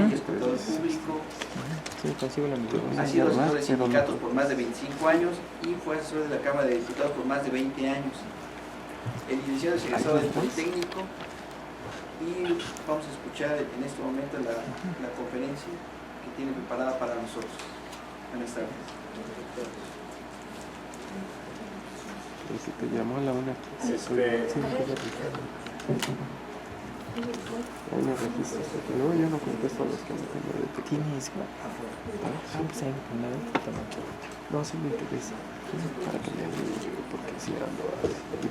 y escrutador público. Ha sido asesor de sindicatos por más de 25 años y fue asesor de la Cámara de Diputados por más de 20 años. El licenciado es egresado del Politécnico y vamos a escuchar en este momento la conferencia que tiene preparada para nosotros. Buenas tardes. Si te llamó a la una, ahí me registras, porque luego yo no contesto a los que me tengo de te tienes. Pues ahí me no, sí me interesa, para que me ayude, porque si ando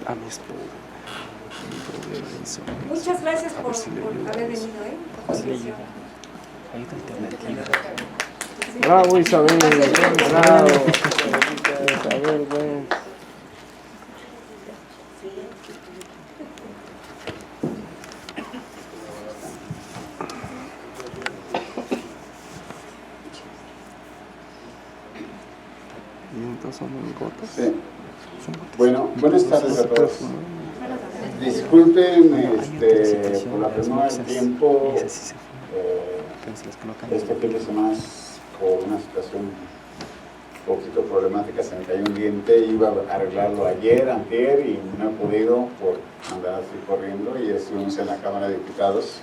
a mi esposa, mi problema de insomnio. Muchas gracias por haber venido, A ver si le ayuda. Hay otra alternativa. Bravo, Isabel, bravo. Isabel, güey. ¿Son gotas? Sí. Bueno, buenas tardes a todos. Disculpen por la premura del tiempo. Este fin de semana, por una situación un poquito problemática, se me cayó un diente. Iba a arreglarlo ayer, antier, y no he podido por andar así corriendo. Y estuvimos en la Cámara de Diputados.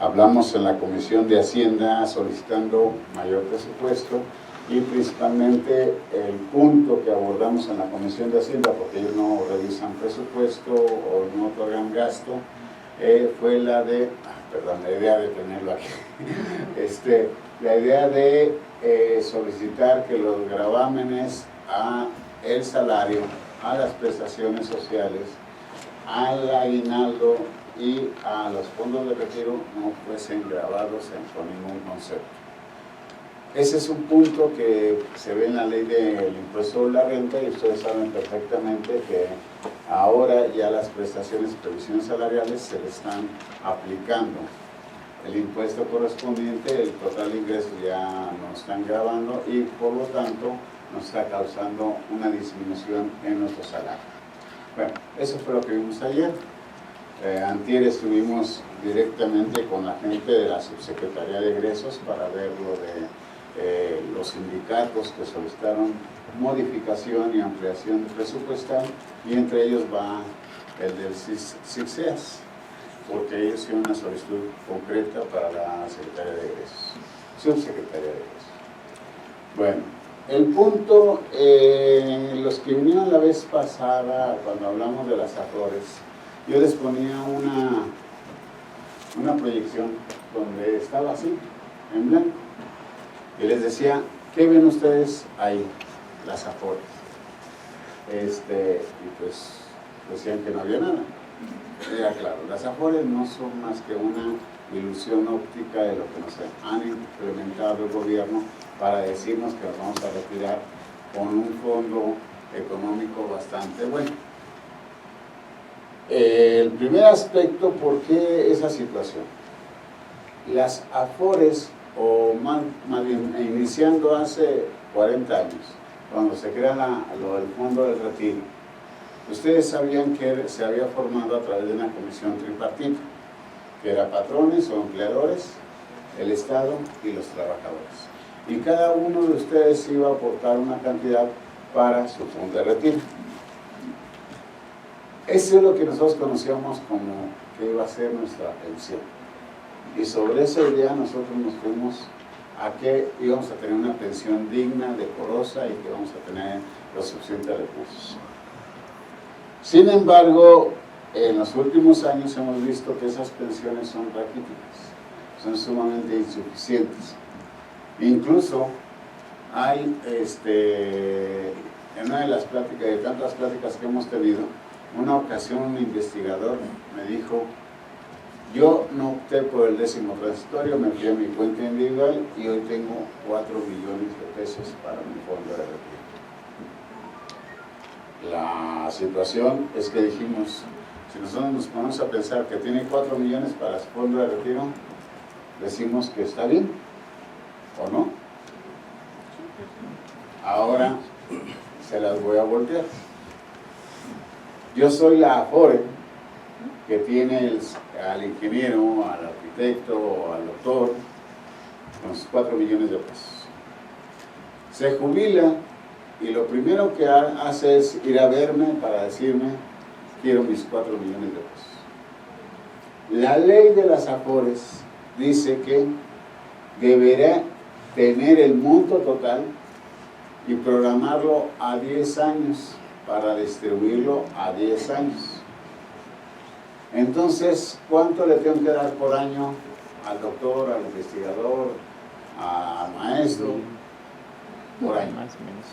Hablamos en la Comisión de Hacienda solicitando mayor presupuesto. Y principalmente el punto que abordamos en la Comisión de Hacienda, porque ellos no revisan presupuesto o no otorgan gasto, fue la idea de tenerlo aquí, la idea de solicitar que los gravámenes a el salario, a las prestaciones sociales, al aguinaldo y a los fondos de retiro no fuesen gravados con ningún concepto. Ese es un punto que se ve en la ley del impuesto de la renta, y ustedes saben perfectamente que ahora ya las prestaciones y previsiones salariales se le están aplicando el impuesto correspondiente, el total de ingresos ya no están grabando y por lo tanto nos está causando una disminución en nuestro salario. Bueno, eso fue lo que vimos ayer. Antier estuvimos directamente con la gente de la Subsecretaría de Egresos para ver lo de los sindicatos que solicitaron modificación y ampliación presupuestal, y entre ellos va el del SICSEAS, porque ellos tienen una solicitud concreta para la Secretaría de Egresos, Subsecretaría de Egresos. Bueno, el punto, los que vinieron la vez pasada, cuando hablamos de las AFORES, yo les ponía una proyección donde estaba así, en blanco. Y les decía, ¿qué ven ustedes ahí? Las AFORES. Y pues decían que no había nada. Era claro, las AFORES no son más que una ilusión óptica de lo que nos han implementado el gobierno para decirnos que nos vamos a retirar con un fondo económico bastante bueno. El primer aspecto, ¿por qué esa situación? Las AFORES, o más bien iniciando hace 40 años, cuando se crea el Fondo del Retiro, ustedes sabían que se había formado a través de una comisión tripartita, que era patrones o empleadores, el Estado y los trabajadores. Y cada uno de ustedes iba a aportar una cantidad para su fondo de retiro. Eso es lo que nosotros conocíamos como que iba a ser nuestra pensión. Y sobre esa idea nosotros nos fuimos a que íbamos a tener una pensión digna, decorosa, y que íbamos a tener los suficientes recursos. Sin embargo, en los últimos años hemos visto que esas pensiones son raquíticas, son sumamente insuficientes. Incluso hay, en una de las pláticas, de tantas pláticas que hemos tenido, una ocasión un investigador me dijo: yo no opté por el 10º transitorio, me fui a mi cuenta individual y hoy tengo 4 millones de pesos para mi fondo de retiro. La situación es que dijimos, si nosotros nos ponemos a pensar que tiene 4 millones para su fondo de retiro, decimos que está bien, ¿o no? Ahora se las voy a voltear. Yo soy la AFORE que tiene al ingeniero, al arquitecto, al doctor, con sus 4 millones de pesos. Se jubila y lo primero que hace es ir a verme para decirme, quiero mis 4 millones de pesos. La ley de las AFORES dice que deberá tener el monto total y programarlo a 10 años para distribuirlo a 10 años. Entonces, ¿cuánto le tengo que dar por año al doctor, al investigador, al maestro? Por año. Más o menos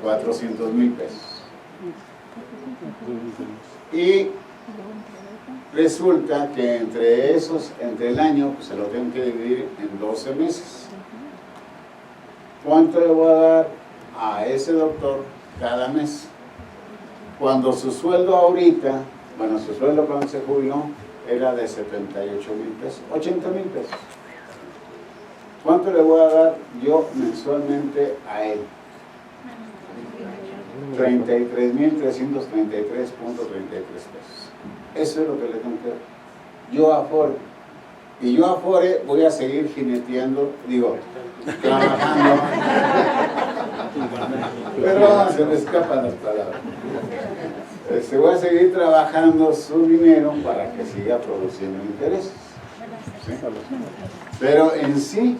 400. 400,000 pesos. Y resulta que entre el año, pues se lo tengo que dividir en 12 meses. ¿Cuánto le voy a dar a ese doctor cada mes? Cuando su sueldo ahorita, bueno, su sueldo cuando se jubiló era de 78,000 pesos, 80,000 pesos. ¿Cuánto le voy a dar yo mensualmente a él? 33,333.33 pesos. Eso es lo que le tengo que dar. Yo Afore. Y yo Afore voy a seguir jineteando, trabajando. Pero se me escapan las palabras. Voy a seguir trabajando su dinero para que siga produciendo intereses. ¿Sí? Pero en sí,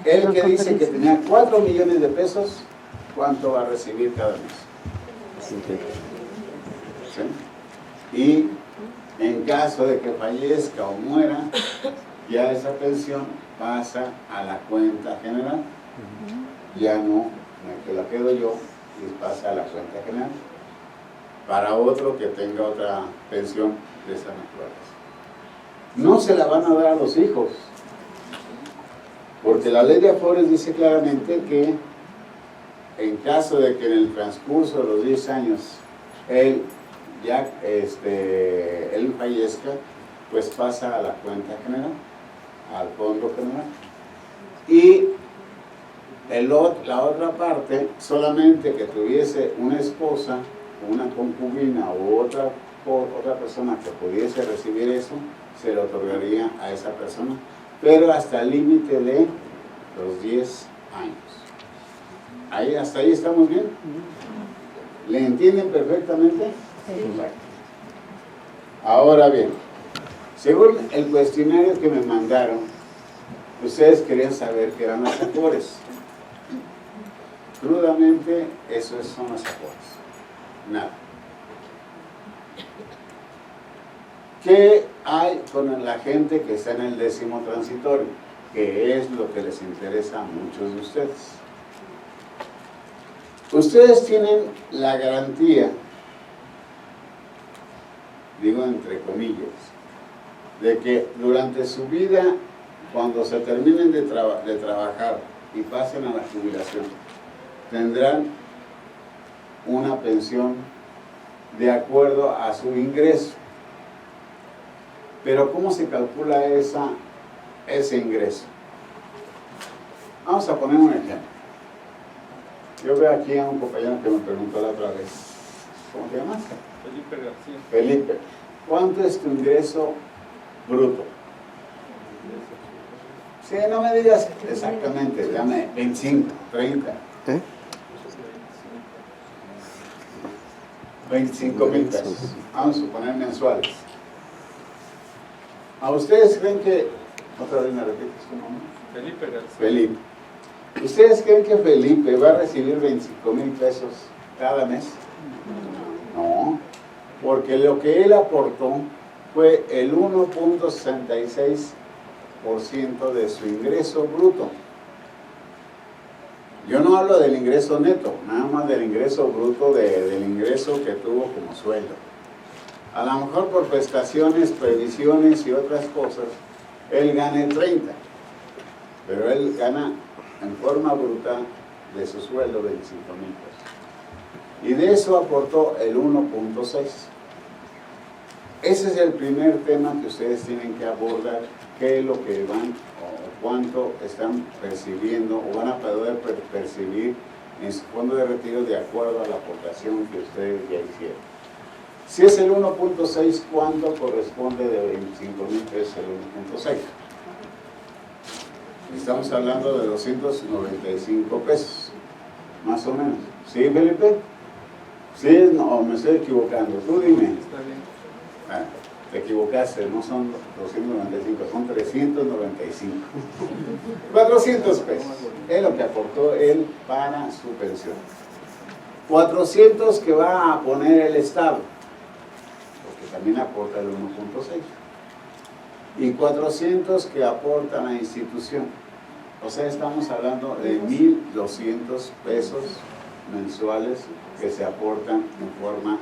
él que dice que tenía 4 millones de pesos, ¿cuánto va a recibir cada mes? ¿Sí? Y en caso de que fallezca o muera, ya esa pensión pasa a la cuenta general. Ya no, me la quedo yo y pasa a la cuenta general para otro que tenga otra pensión de esa naturaleza. No se la van a dar a los hijos, porque la ley de Afores dice claramente que en caso de que en el transcurso de los 10 años él fallezca, pues pasa a la cuenta general, al fondo general. Y la otra parte, solamente que tuviese una esposa, una concubina u otra persona que pudiese recibir eso, se le otorgaría a esa persona, pero hasta el límite de los 10 años. ¿Hasta ahí estamos bien? ¿Le entienden perfectamente? Perfecto. Ahora bien, según el cuestionario que me mandaron, ustedes querían saber qué eran las AFORES. Crudamente, eso son las AFORES. Nada. ¿Qué hay con la gente que está en el 10º transitorio? Que es lo que les interesa a muchos de ustedes. Ustedes tienen la garantía, digo entre comillas, de que durante su vida, cuando se terminen de trabajar y pasen a la jubilación, tendrán una pensión de acuerdo a su ingreso. Pero ¿cómo se calcula ese ingreso? Vamos a poner un ejemplo. Yo veo aquí a un compañero que me preguntó la otra vez. ¿Cómo te llamas? Felipe García. Felipe, ¿cuánto es tu ingreso bruto? Sí, no me digas exactamente, dame 25, 30. 25,000 pesos. Vamos a suponer mensuales. ¿A ustedes creen que... otra vez me repites tu nombre? Felipe García. Felipe. ¿Ustedes creen que Felipe va a recibir 25,000 pesos cada mes? No, porque lo que él aportó fue el 1.66% de su ingreso bruto. Yo no hablo del ingreso neto, nada más del ingreso bruto, del ingreso que tuvo como sueldo. A lo mejor por prestaciones, previsiones y otras cosas, él gana el 30, pero él gana en forma bruta de su sueldo 25,000 pesos. Y de eso aportó el 1.6. Ese es el primer tema que ustedes tienen que abordar, qué es lo que van o cuánto están percibiendo o van a poder percibir en su fondo de retiro de acuerdo a la aportación que ustedes ya hicieron. Si es el 1.6, ¿cuánto corresponde de 25,000 pesos el 1.6? Estamos hablando de 295 pesos, más o menos. ¿Sí, Felipe? Sí, no, me estoy equivocando. Tú dime. Está bien. Ah, te equivocaste, no son 295, son 395. 400 pesos es lo que aportó él para su pensión. 400 que va a poner el Estado, porque también aporta el 1.6. Y 400 que aporta la institución. O sea, estamos hablando de 1.200 pesos mensuales que se aportan en forma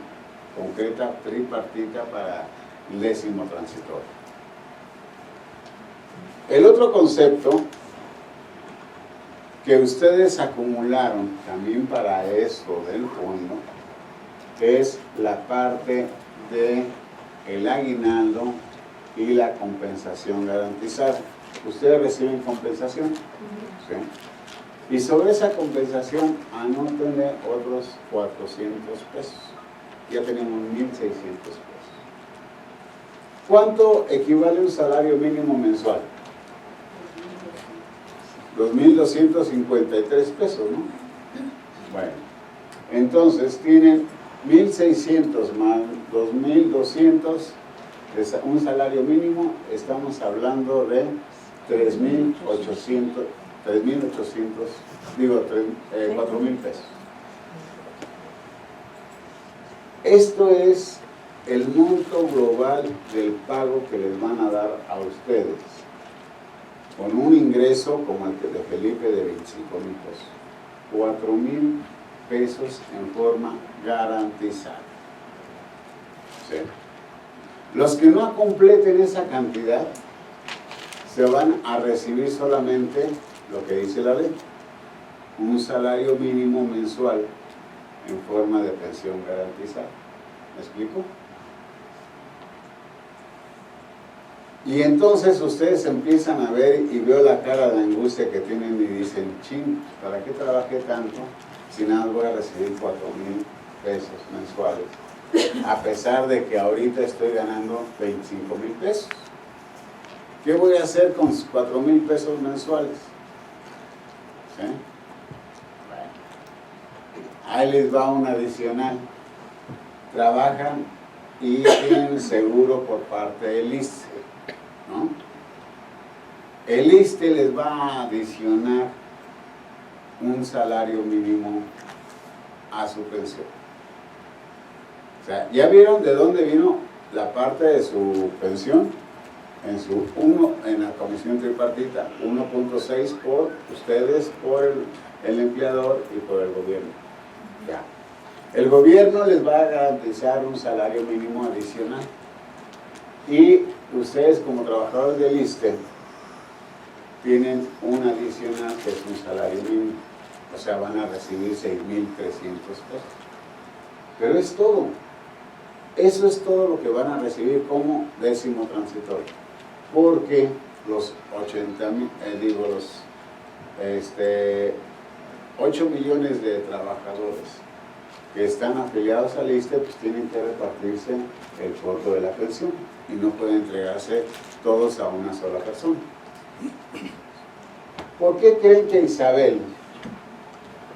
concreta, tripartita para el 10º transitorio. El otro concepto que ustedes acumularon también para esto del fondo es la parte de el aguinaldo y la compensación garantizada. ¿Ustedes reciben compensación? ¿Sí? Y sobre esa compensación anótenle otros 400 pesos. Ya tenemos 1.600 pesos. ¿Cuánto equivale un salario mínimo mensual? 2.253 pesos, ¿no? Bueno, entonces tienen 1.600 más 2.200, un salario mínimo, estamos hablando de 4.000 pesos. Esto es el monto global del pago que les van a dar a ustedes, con un ingreso como el de Felipe de 25.000 pesos. 4.000 pesos en forma garantizada. ¿Sí? Los que no completen esa cantidad se van a recibir solamente lo que dice la ley, un salario mínimo mensual en forma de pensión garantizada. ¿Me explico? Y entonces ustedes empiezan a ver y veo la cara de angustia que tienen y dicen, ching, ¿para qué trabajé tanto si nada voy a recibir 4.000 pesos mensuales? A pesar de que ahorita estoy ganando 25.000 pesos. ¿Qué voy a hacer con 4.000 pesos mensuales? ¿Sí? Bueno. Ahí les va un adicional. Trabajan y tienen seguro por parte del ISSSTE, ¿no? El ISSSTE les va a adicionar un salario mínimo a su pensión. O sea, ¿ya vieron de dónde vino la parte de su pensión? En la comisión tripartita, 1.6 por ustedes, por el empleador y por el gobierno. Ya. El gobierno les va a garantizar un salario mínimo adicional. Y ustedes como trabajadores del ISSSTE tienen un adicional que es un salario mínimo. O sea, van a recibir 6.300 pesos. Pero es todo. Eso es todo lo que van a recibir como 10º transitorio. Porque los 8 millones de trabajadores que están afiliados al ISSSTE, pues tienen que repartirse el costo de la pensión y no pueden entregarse todos a una sola persona. ¿Por qué creen que Isabel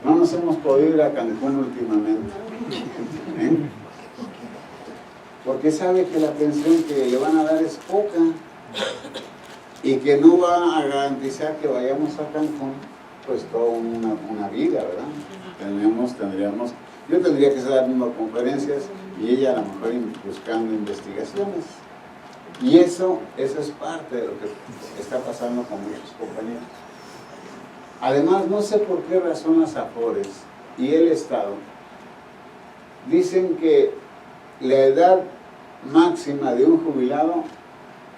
no nos hemos podido ir a Cancún últimamente? ¿Eh? Porque sabe que la pensión que le van a dar es poca y que no va a garantizar que vayamos a Cancún pues toda una vida, ¿verdad? Yo tendría que estar dando conferencias y ella a lo mejor buscando investigaciones. Y eso es parte de lo que está pasando con muchos compañeros. Además, no sé por qué razón las AFORES y el Estado dicen que la edad máxima de un jubilado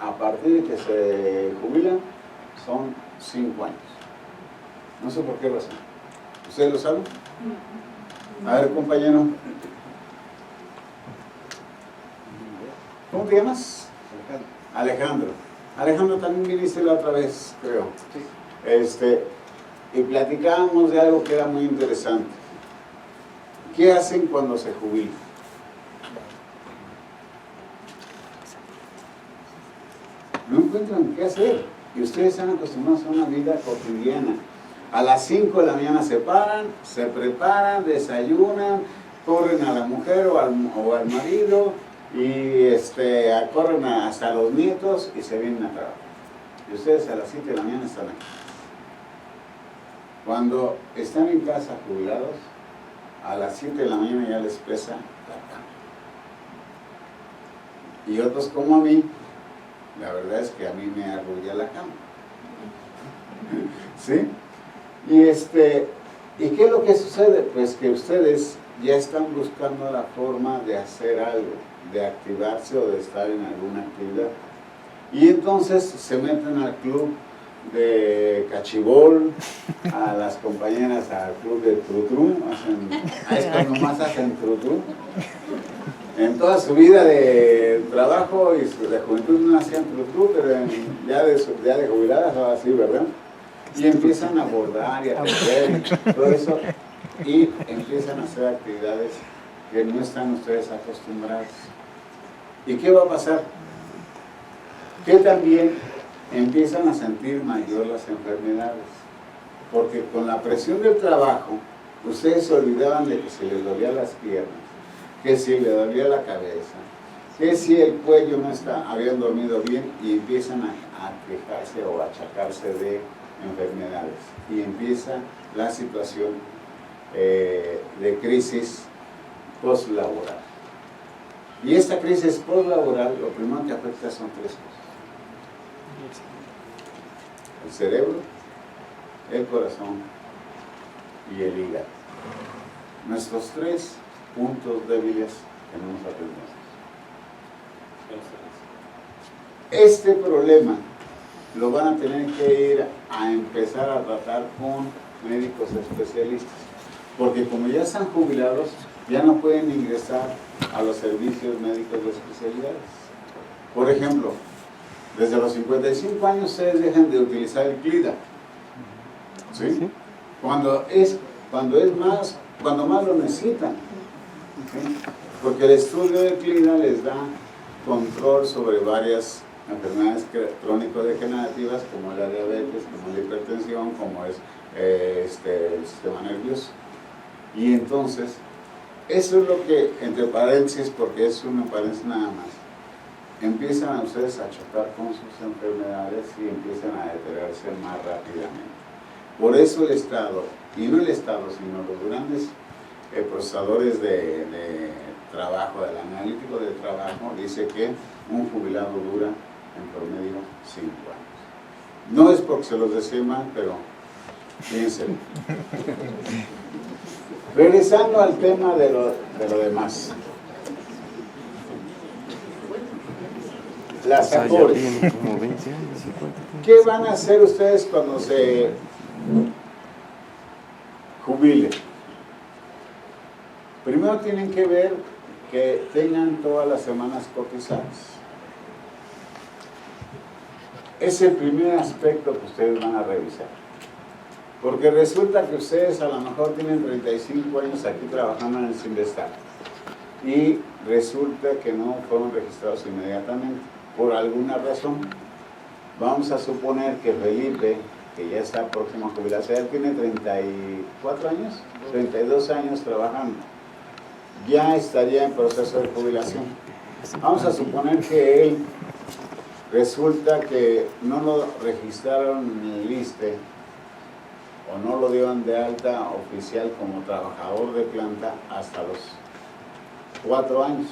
a partir de que se jubila son 5 años. No sé por qué razón. ¿Ustedes lo saben? A ver, compañero. ¿Cómo te llamas? Alejandro. Alejandro, también viniste la otra vez, creo. Sí. Y platicábamos de algo que era muy interesante. ¿Qué hacen cuando se jubilan? No encuentran qué hacer. Y ustedes están acostumbrados a una vida cotidiana. A las 5 de la mañana se paran, se preparan, desayunan, corren a la mujer o al marido y corren hasta los nietos y se vienen a trabajar. Y ustedes a las 7 de la mañana están aquí. Cuando están en casa jubilados, a las 7 de la mañana ya les pesa la cama. Y otros como a mí, la verdad es que a mí me arrulla la cama. ¿Sí? ¿Y qué es lo que sucede? Pues que ustedes ya están buscando la forma de hacer algo, de activarse o de estar en alguna actividad. Y entonces se meten al club de cachibol, a las compañeras al club de trutru, es cuando más hacen trutru. En toda su vida de trabajo y de juventud no hacían trutru, pero ya de jubiladas ahora sí, ¿verdad? Y empiezan a bordar y a tejer y todo eso, y empiezan a hacer actividades que no están ustedes acostumbrados. ¿Y qué va a pasar? Que también empiezan a sentir mayor las enfermedades, porque con la presión del trabajo, ustedes se olvidaban de que se les dolían las piernas, que si le dolía la cabeza, que si el cuello no habían dormido bien, y empiezan a quejarse o a achacarse de enfermedades, y empieza la situación de crisis postlaboral. Y esta crisis postlaboral, lo primero que afecta son 3 cosas: el cerebro, el corazón y el hígado. Nuestros 3 puntos débiles que no nos atendemos. Este problema lo van a tener que ir a empezar a tratar con médicos especialistas, porque como ya están jubilados, ya no pueden ingresar a los servicios médicos de especialidades. Por ejemplo, desde los 55 años ustedes dejan de utilizar el CLIDA, ¿sí? Cuando más lo necesitan, ¿sí? Porque el estudio de CLIDA les da control sobre varias enfermedades crónico-degenerativas, como la diabetes, como la hipertensión, como es el sistema nervioso. Y entonces, eso es lo que, entre paréntesis, porque es una paréntesis nada más, empiezan a ustedes a chocar con sus enfermedades y empiezan a deteriorarse más rápidamente. Por eso el Estado, y no el Estado, sino los grandes procesadores de trabajo, del analítico de trabajo, dice que un jubilado dura en promedio 5 años. No es porque se los desee mal, pero fíjense. Regresando al tema de lo demás. Las AFORES. ¿Qué van a hacer ustedes cuando se jubilen? Primero tienen que ver que tengan todas las semanas cotizadas. Es el primer aspecto que ustedes van a revisar. Porque resulta que ustedes a lo mejor tienen 35 años aquí trabajando en el Sinvestar y resulta que no fueron registrados inmediatamente por alguna razón. Vamos a suponer que Felipe, que ya está próximo a jubilarse, él tiene 34 años, 32 años trabajando, ya estaría en proceso de jubilación. Vamos a suponer que él resulta que no lo registraron en el ISSSTE o no lo dieron de alta oficial como trabajador de planta hasta los 4 años.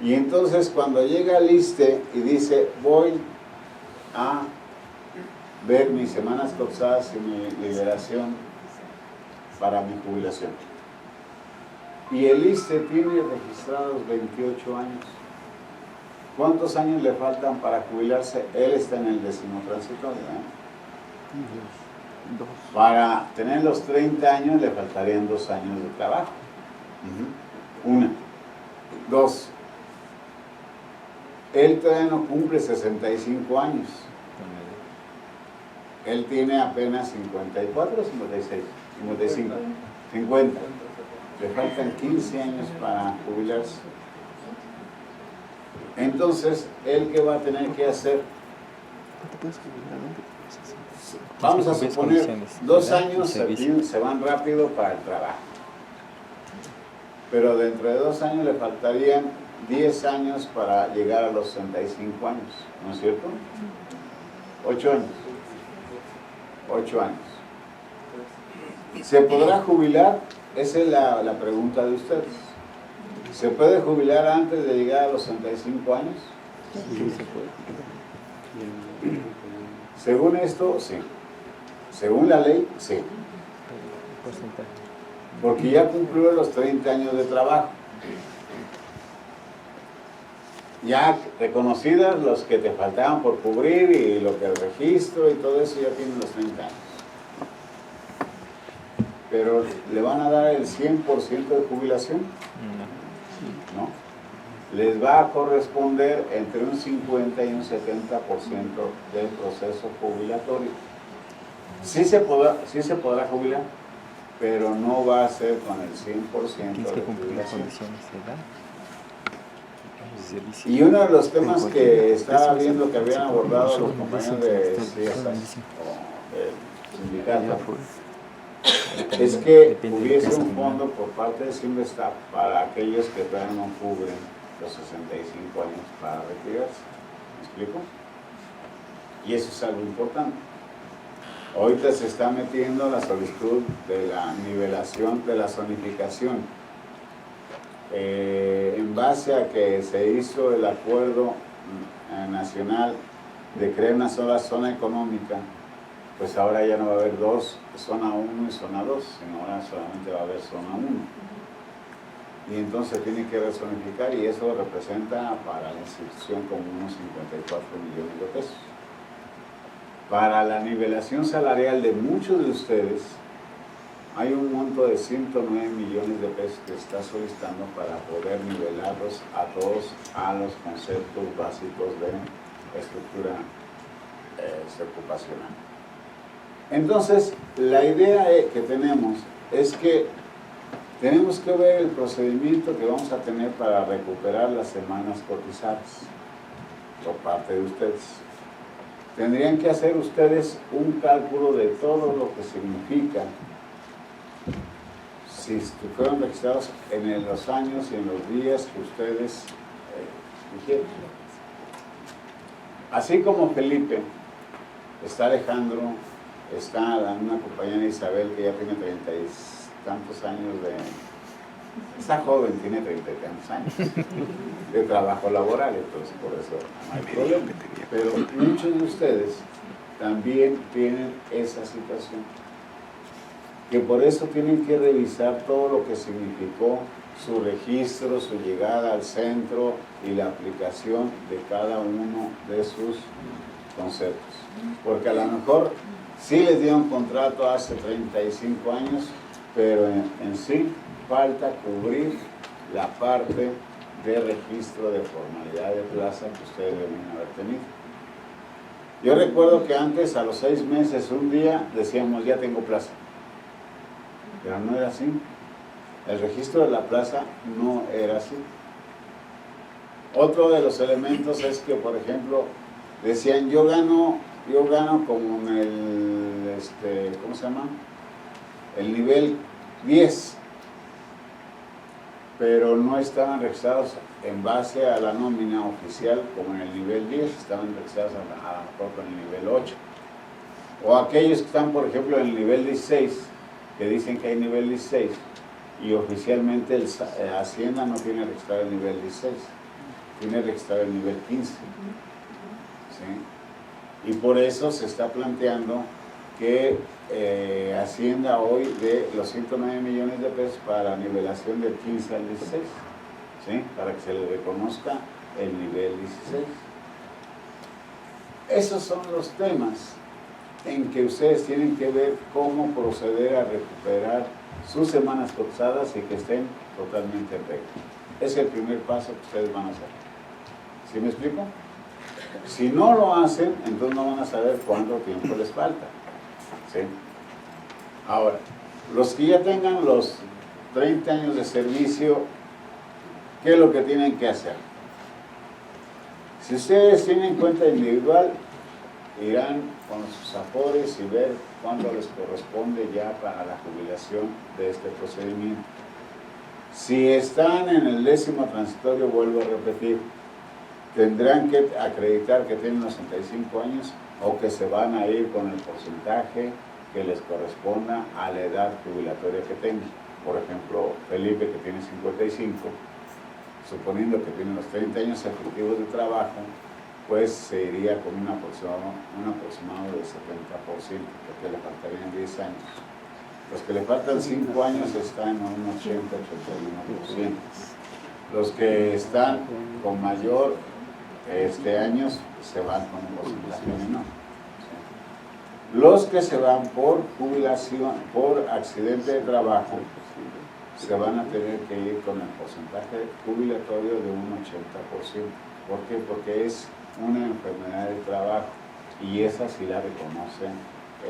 Y entonces cuando llega al ISSSTE y dice, voy a ver mis semanas cotizadas y mi liberación para mi jubilación. Y el ISSSTE tiene registrados 28 años. ¿Cuántos años le faltan para jubilarse? Él está en el 10º transitorio, Para tener los 30 años le faltarían 2 años de trabajo. 1. 2. Él todavía no cumple 65 años. Él tiene apenas 54 o 56, 55, 50. Le faltan 15 años para jubilarse. Entonces, ¿él qué va a tener que hacer? te puedes jubilar antes de los 65. Vamos a Tienes que cumplir suponer, condiciones, 2 edad y años servicio. se van rápido para el trabajo. Pero dentro de 2 años le faltarían 10 años para llegar a los 65 años, ¿no es cierto? 8 años. 8 años. ¿Se podrá jubilar? Esa es la pregunta de ustedes. ¿Se puede jubilar antes de llegar a los 65 años? Sí, se puede. Según esto, sí. Según la ley, sí. Porcentaje. Porque ya cumplió los 30 años de trabajo. Ya reconocidas los que te faltaban por cubrir y lo que el registro y todo eso ya tienen los 30 años. Pero ¿le van a dar el 100% de jubilación? No. No. Les va a corresponder entre un 50 y un 70% del proceso jubilatorio. Sí se podrá jubilar, pero no va a ser con el 100% Tienes de que cumplir las jubilación. condiciones de edad. Servicio. Y uno de los temas Porque que estaba eso viendo que habían abordado los son compañeros medicinas, de son CIESAS medicinas. o del Ya sindicato fue. es que Depende de hubiese qué un sea. fondo por parte de Simvestab para aquellos que todavía no cubren los 65 años para retirarse. ¿Me explico? Y eso es algo importante. Ahorita se está metiendo la solicitud de la nivelación de la zonificación. En base a que se hizo el acuerdo nacional de crear una sola zona económica, pues ahora ya no va a haber zona 1 y zona 2, sino ahora solamente va a haber zona 1. Y entonces tiene que rezonificar y eso representa para la institución como unos 54 millones de pesos. Para la nivelación salarial de muchos de ustedes, hay un monto de 109 millones de pesos que está solicitando para poder nivelarlos a todos a los conceptos básicos de estructura ocupacional. Entonces, la idea que tenemos es que tenemos que ver el procedimiento que vamos a tener para recuperar las semanas cotizadas por parte de ustedes. Tendrían que hacer ustedes un cálculo de todo lo que significa si fueron registrados en los años y en los días que ustedes dijeron. Así como Felipe, está Alejandro, está una compañera Isabel que ya tiene 30 y tantos años está joven, tiene 30 y tantos años de trabajo laboral, entonces por eso no hay problema. Pero muchos de ustedes también tienen esa situación, que por eso tienen que revisar todo lo que significó su registro, su llegada al centro y la aplicación de cada uno de sus conceptos. Porque a lo mejor sí les dieron contrato hace 35 años, pero en sí falta cubrir la parte de registro de formalidad de plaza que ustedes deben haber tenido. Yo recuerdo que antes, a los 6 meses, un día, decíamos, ya tengo plaza. Pero no era así. El registro de la plaza no era así. Otro de los elementos es que, por ejemplo, decían, yo gano como en el, ¿cómo se llama? El nivel 10, pero no estaban registrados en base a la nómina oficial como en el nivel 10, estaban registrados a lo mejor con el nivel 8. O aquellos que están, por ejemplo, en el nivel 16, que dicen que hay nivel 16, y oficialmente Hacienda no tiene registrado el nivel 16, tiene registrado el nivel 15. ¿Sí? Y por eso se está planteando que Hacienda hoy dé los 109 millones de pesos para la nivelación del 15 al 16, ¿sí? Para que se le reconozca el nivel 16. Esos son los temas en que ustedes tienen que ver cómo proceder a recuperar sus semanas cotizadas y que estén totalmente en regla. Es el primer paso que ustedes van a hacer. ¿Sí me explico? Si no lo hacen, entonces no van a saber cuánto tiempo les falta. ¿Sí? Ahora, los que ya tengan los 30 años de servicio, ¿qué es lo que tienen que hacer? Si ustedes tienen cuenta individual, irán con sus afores y ver cuándo les corresponde ya para la jubilación de este procedimiento. Si están en el 10º transitorio, vuelvo a repetir, tendrán que acreditar que tienen 65 años o que se van a ir con el porcentaje que les corresponda a la edad jubilatoria que tengan. Por ejemplo, Felipe, que tiene 55, suponiendo que tiene los 30 años efectivos de trabajo, pues se iría con un aproximado del 70%, porque le faltarían 10 años. Los que le faltan 5 años están en un 80-81%. Los que están con mayor años se van con un porcentaje menor. Los que se van por jubilación, por accidente de trabajo, se van a tener que ir con el porcentaje jubilatorio de un 80%. ¿Por qué? Porque es una enfermedad de trabajo y esa sí la reconoce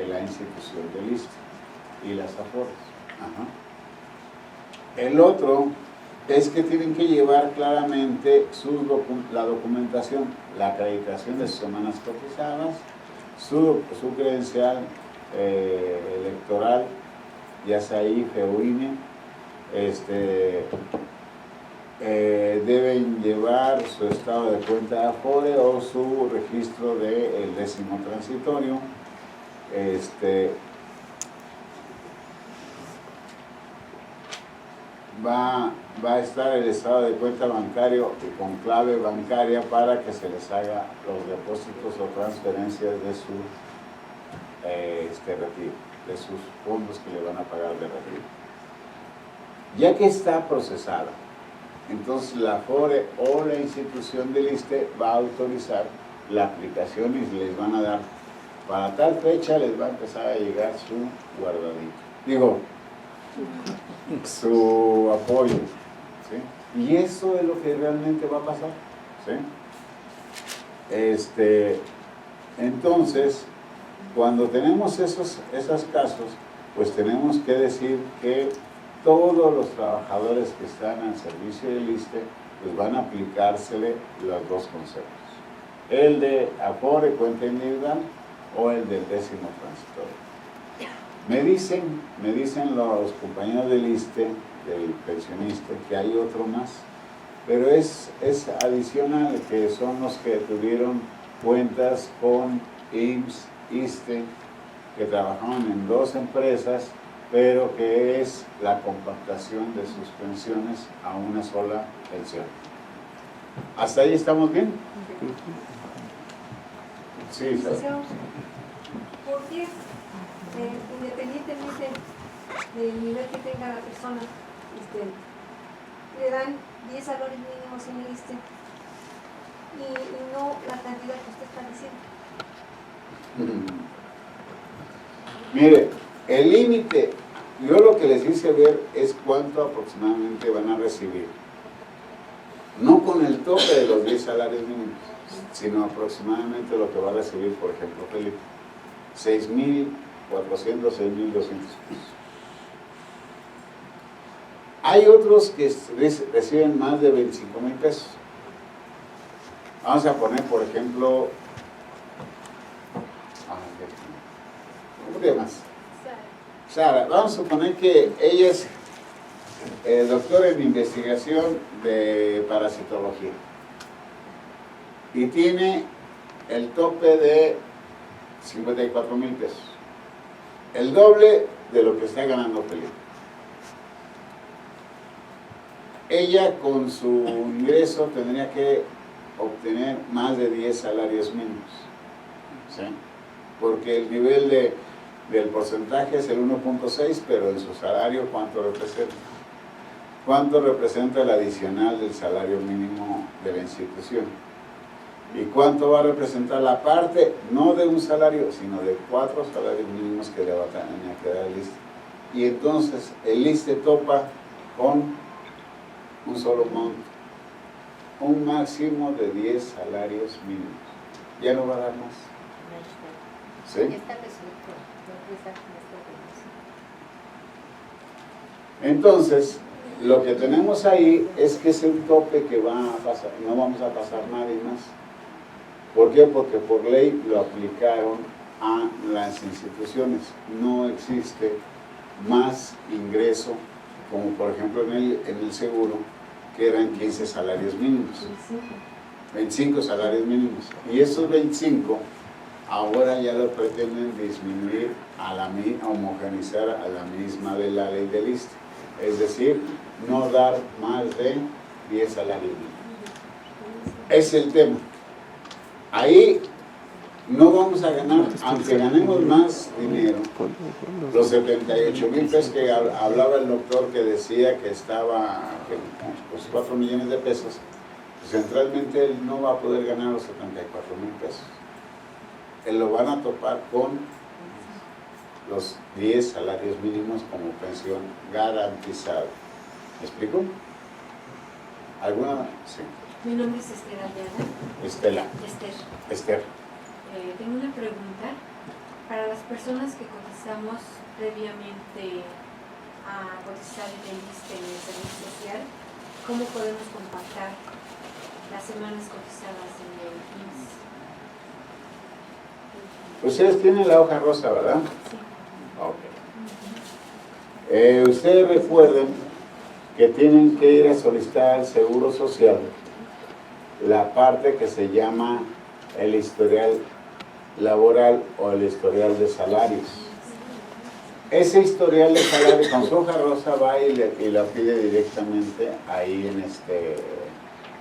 la institución del ISSSTE y las afores. Ajá. El otro es que tienen que llevar claramente la documentación, la acreditación de sus semanas cotizadas, su credencial electoral, ya sea IFE o INE, deben llevar su estado de cuenta de afore o su registro del 10º transitorio. Va a estar el estado de cuenta bancario y con clave bancaria para que se les haga los depósitos o transferencias de su retiro, de sus fondos que le van a pagar de retiro. Ya que está procesada, entonces la AFORE o la institución del ISSSTE va a autorizar la aplicación y les van a dar, para tal fecha les va a empezar a llegar su guardadito, su apoyo, ¿sí? Y eso es lo que realmente va a pasar, ¿sí? Entonces, cuando tenemos esos casos, pues tenemos que decir que todos los trabajadores que están al servicio del ISSSTE, pues van a aplicársele los dos conceptos. El de afore, cuenta individual, o el del 10º transitorio. Me dicen los compañeros del ISSSTE, del pensionista, que hay otro más, pero es adicional, que son los que tuvieron cuentas con IMSS, ISSSTE, que trabajaban en 2 empresas, pero que es la compactación de sus pensiones a una sola pensión. ¿Hasta ahí estamos bien? Sí, ¿Por qué, independientemente del nivel que tenga la persona, le dan 10 salarios mínimos en el ISSSTE y no la cantidad que usted está diciendo? Mire, el límite, yo lo que les hice ver es cuánto aproximadamente van a recibir. No con el tope de los 10 salarios mínimos, sino aproximadamente lo que va a recibir, por ejemplo, Felipe, 6,400, 6,200 pesos. Hay otros que reciben más de 25,000 pesos. Vamos a poner, por ejemplo, ¿qué más? Sara, vamos a suponer que ella es doctora en investigación de parasitología y tiene el tope de 54,000 pesos, el doble de lo que está ganando Felipe. Ella con su ingreso tendría que obtener más de 10 salarios mínimos, ¿sí? Porque el nivel del porcentaje es el 1.6, pero en su salario, ¿cuánto representa? ¿Cuánto representa el adicional del salario mínimo de la institución? ¿Y cuánto va a representar la parte, no de un salario, sino de 4 salarios mínimos que le va a tener que dar el ISSSTE? Y entonces el ISSSTE topa con un solo monto, un máximo de 10 salarios mínimos. Ya no va a dar más. ¿Sí? Entonces, lo que tenemos ahí es que es un tope que va a pasar, no vamos a pasar nadie más. ¿Por qué? Porque por ley lo aplicaron a las instituciones. No existe más ingreso, como por ejemplo en el seguro, que eran 15 salarios mínimos. 25 salarios mínimos. Y esos 25 ahora ya lo pretenden disminuir homogeneizar a la misma de la ley del ISSSTE. Es decir, no dar más de 10 salarios mínimos. Es el tema. Ahí no vamos a ganar, aunque ganemos más dinero, los 78,000 pesos que hablaba el doctor, que decía que estaba pues 4 millones de pesos, pues centralmente él no va a poder ganar los 74,000 pesos. Él lo van a topar con los 10 salarios mínimos como pensión garantizada. ¿Me explico? ¿Alguna? Sí. Mi nombre es Esther Ayala. Estela. Esther. Tengo una pregunta. Para las personas que cotizamos previamente a cotizar en el ISSSTE, en el Servicio Social, ¿cómo podemos compactar las semanas cotizadas en el IMSS? Ustedes tienen la hoja rosa, ¿verdad? Sí. Ok. Ustedes recuerden que tienen que ir a solicitar al Seguro Social la parte que se llama el historial laboral o el historial de salarios. Ese historial de salarios con su hoja rosa va y la pide directamente ahí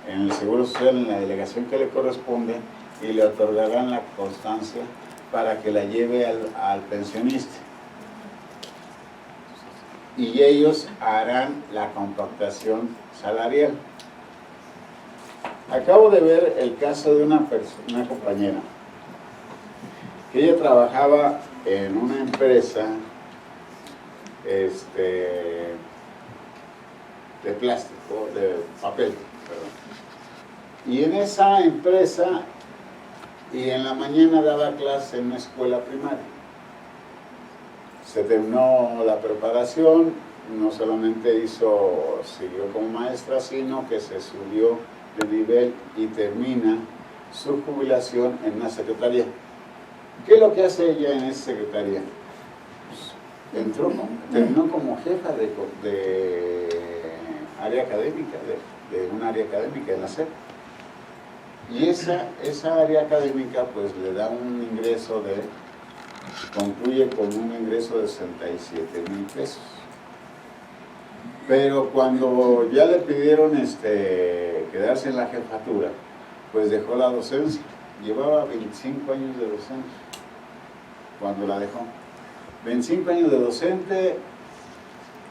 en el Seguro Social, en la delegación que le corresponde, y le otorgarán la constancia para que la lleve al pensionista. Y ellos harán la compactación salarial. Acabo de ver el caso de una compañera que ella trabajaba en una empresa de plástico, de papel, perdón. Y en esa empresa, y en la mañana daba clase en una escuela primaria. Se terminó la preparación, no solamente siguió como maestra, sino que se subió de nivel y termina su jubilación en una secretaría. ¿Qué es lo que hace ella en esa secretaría? Pues, terminó como jefa de área académica, de un área académica en la SEP. Y esa área académica pues le da un ingreso concluye con un ingreso de 67,000 pesos. Pero cuando ya le pidieron quedarse en la jefatura, pues dejó la docencia. Llevaba 25 años de docente cuando la dejó. 25 años de docente,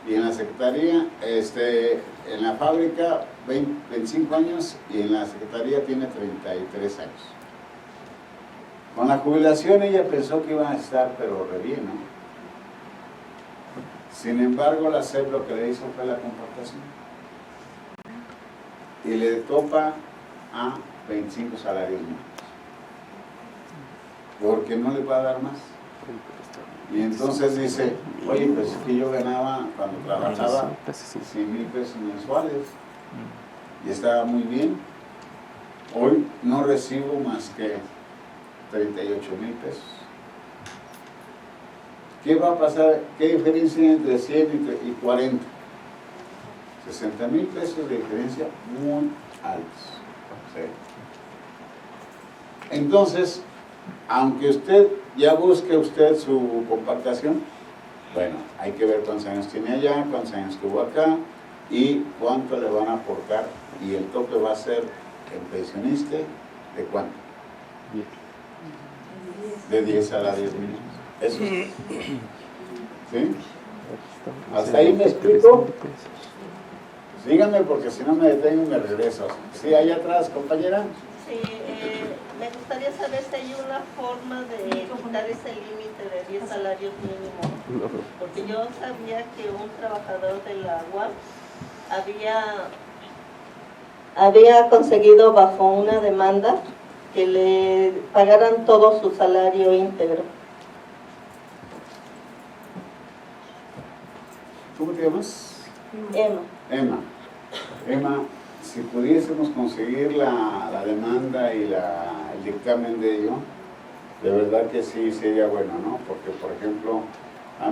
y en la secretaría, en la fábrica 25 años, y en la secretaría tiene 33 años. Con la jubilación ella pensó que iba a estar pero re bien, ¿no? Sin embargo, la SEP lo que le hizo fue la compactación y le topa a 25 salarios mínimos, porque no le va a dar más. Y entonces dice, oye, pues es que yo ganaba cuando trabajaba 100,000 pesos mensuales y estaba muy bien. Hoy no recibo más que 38,000 pesos. ¿Qué va a pasar? ¿Qué diferencia hay entre 100 y 40? 60,000 pesos de diferencia muy altos. ¿Sí? Entonces, aunque ya busque su compactación, bueno, hay que ver cuántos años tiene allá, cuántos años tuvo acá y cuánto le van a aportar, y el tope va a ser en pensionista ¿de cuánto? De 10 salarios mínimos. Eso. ¿Sí? ¿Hasta ahí me explico? Díganme, porque si no me detengo y me regreso. ¿Sí, allá atrás, compañera? Sí, me gustaría saber si hay una forma de quitar ese límite de 10 salarios mínimos. Porque yo sabía que un trabajador del agua había conseguido bajo una demanda que le pagaran todo su salario íntegro. ¿Cómo te llamas? Emma. Emma, si pudiésemos conseguir la demanda y el el dictamen de ello, de verdad que sí sería bueno, ¿no? Porque, por ejemplo,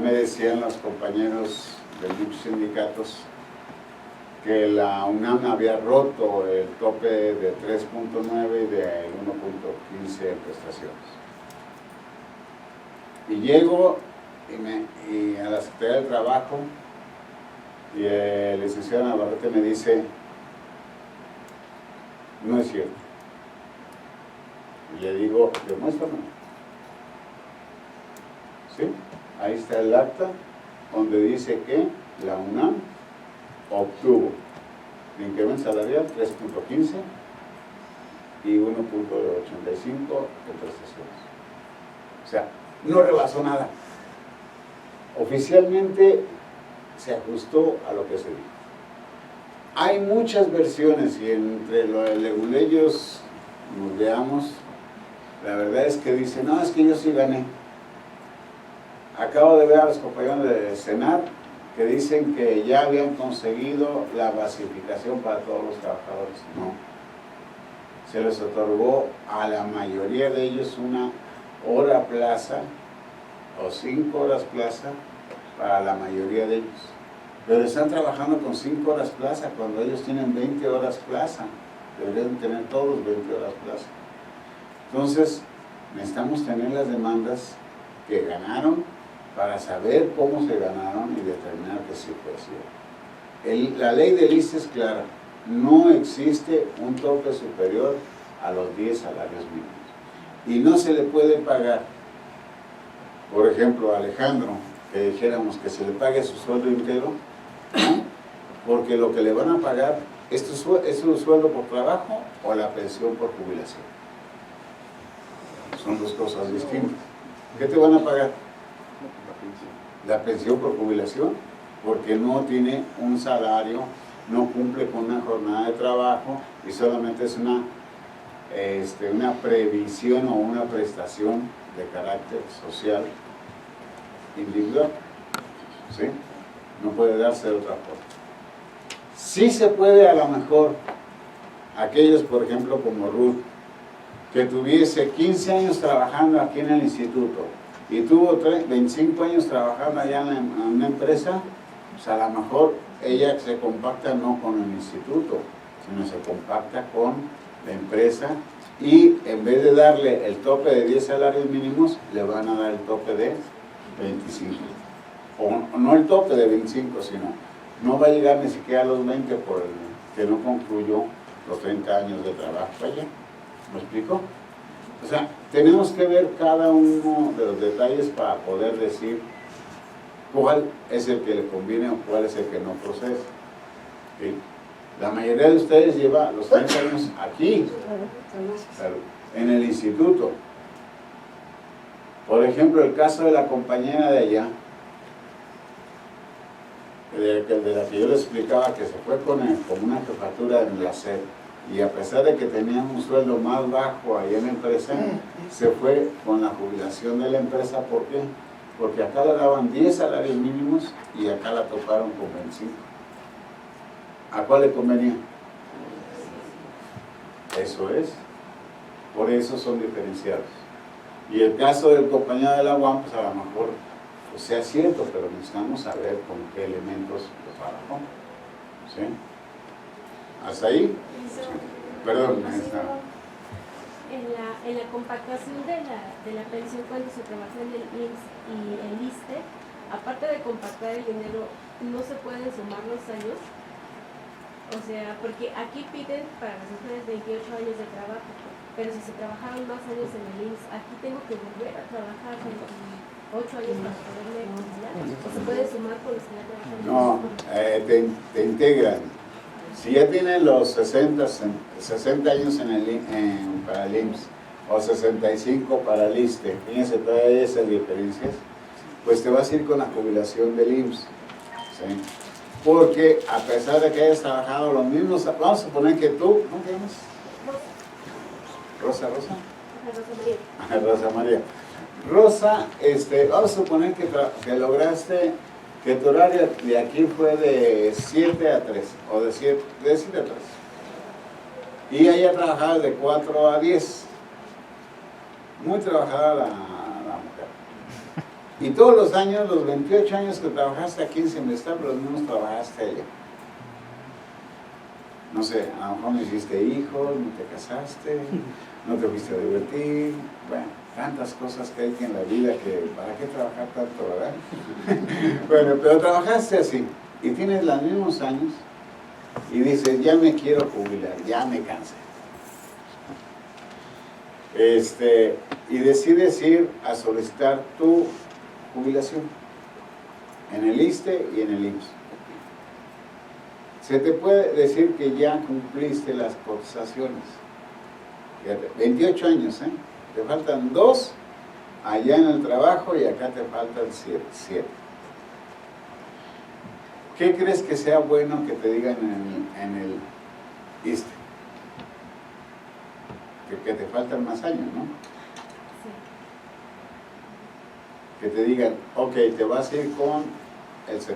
me decían los compañeros de muchos sindicatos que la UNAM había roto el tope de 3.9 y de 1.15 en prestaciones. Y llego y a la Secretaría del Trabajo y el licenciado Navarrete me dice, no es cierto. Y le digo, demuéstrame. ¿Sí? Ahí está el acta donde dice que la UNAM obtuvo de incremento salarial 3.15 y 1.85 de prestaciones. O sea, no rebasó nada. Oficialmente se ajustó a lo que se dijo. Hay muchas versiones y entre los leguleyos nos veamos, la verdad es que dicen, no, es que yo sí gané. Acabo de ver a los compañeros de Senar que dicen que ya habían conseguido la basificación para todos los trabajadores. No. Se les otorgó a la mayoría de ellos una hora plaza o 5 horas plaza para la mayoría de ellos. Pero están trabajando con 5 horas plaza cuando ellos tienen 20 horas plaza. Deberían tener todos 20 horas plaza. Entonces, necesitamos tener las demandas que ganaron para saber cómo se ganaron y determinar que sí fue así. La ley del ISSSTE es clara. No existe un tope superior a los 10 salarios mínimos. Y no se le puede pagar, por ejemplo, a Alejandro, que dijéramos que se le pague su sueldo entero, ¿no? Porque lo que le van a pagar es su sueldo por trabajo o la pensión por jubilación. Son dos cosas distintas. ¿Qué te van a pagar? La pensión por jubilación, porque no tiene un salario, no cumple con una jornada de trabajo y solamente es una previsión o una prestación de carácter social individual. ¿Sí? No puede darse de otra forma. Sí se puede a lo mejor, aquellos por ejemplo como Ruth, que tuviese 15 años trabajando aquí en el instituto y tuvo 25 años trabajando allá en una empresa, pues a lo mejor ella se compacta no con el instituto, sino se compacta con la empresa y en vez de darle el tope de 10 salarios mínimos, le van a dar el tope de 25. O no el tope de 25, sino no va a llegar ni siquiera a los 20 por el que no concluyó los 30 años de trabajo allá. ¿Me explico? O sea, tenemos que ver cada uno de los detalles para poder decir cuál es el que le conviene o cuál es el que no procede. ¿Sí? La mayoría de ustedes lleva los 30 años aquí, en el instituto. Por ejemplo, el caso de la compañera de allá, de la que yo les explicaba que se fue con una jefatura en la SED, y a pesar de que tenía un sueldo más bajo ahí en la empresa, se fue con la jubilación de la empresa. ¿Por qué? Porque acá le daban 10 salarios mínimos y acá la toparon con 25. ¿A cuál le convenía? Eso es. Por eso son diferenciados. Y el caso del compañero de la UAM, pues a lo mejor pues sea cierto, pero necesitamos saber con qué elementos lo trabajó. ¿Sí? ¿Hasta ahí? Sí. Perdón, en la compactación de la pensión cuando se trabaja en el IMSS y el ISSSTE, aparte de compactar el dinero, ¿no se pueden sumar los años? O sea, porque aquí piden para las mujeres 28 años de trabajo, pero si se trabajaron más años en el IMSS, aquí tengo que volver a trabajar 8 años para poderme jubilar. ¿O se puede sumar con los que ya trabajan? No, te integran. Si ya tienen los 60 años para el IMSS o 65 para el ISSSTE, fíjense todavía esas diferencias, pues te vas a ir con la jubilación del IMSS. ¿Sí? Porque a pesar de que hayas trabajado los mismos, vamos a suponer que tú, ¿cómo te llamas? Rosa María. Rosa, vamos a suponer que lograste que tu horario de aquí fue de 7 a 3, o de 7 a 3. Y ella trabajaba de 4 a 10. muy trabajadora la mujer. Y todos los años, los 28 años que trabajaste aquí en Semestar, los mismos trabajaste ella. No sé, a lo mejor no hiciste hijos, no te casaste, no te fuiste a divertir, bueno, tantas cosas que hay en la vida que ¿para qué trabajar tanto, verdad? Bueno, pero trabajaste así y tienes los mismos años y dices, ya me quiero jubilar, ya me cansé. Y decides ir a solicitar tu jubilación en el ISSSTE y en el IMSS. Se te puede decir que ya cumpliste las cotizaciones. Fíjate, 28 años, ¿eh? Te faltan 2 allá en el trabajo y acá te faltan 7. ¿Qué crees que sea bueno que te digan en el ISSSTE? Que te faltan más años, ¿no? Sí. Que te digan, ok, te vas a ir con el 75%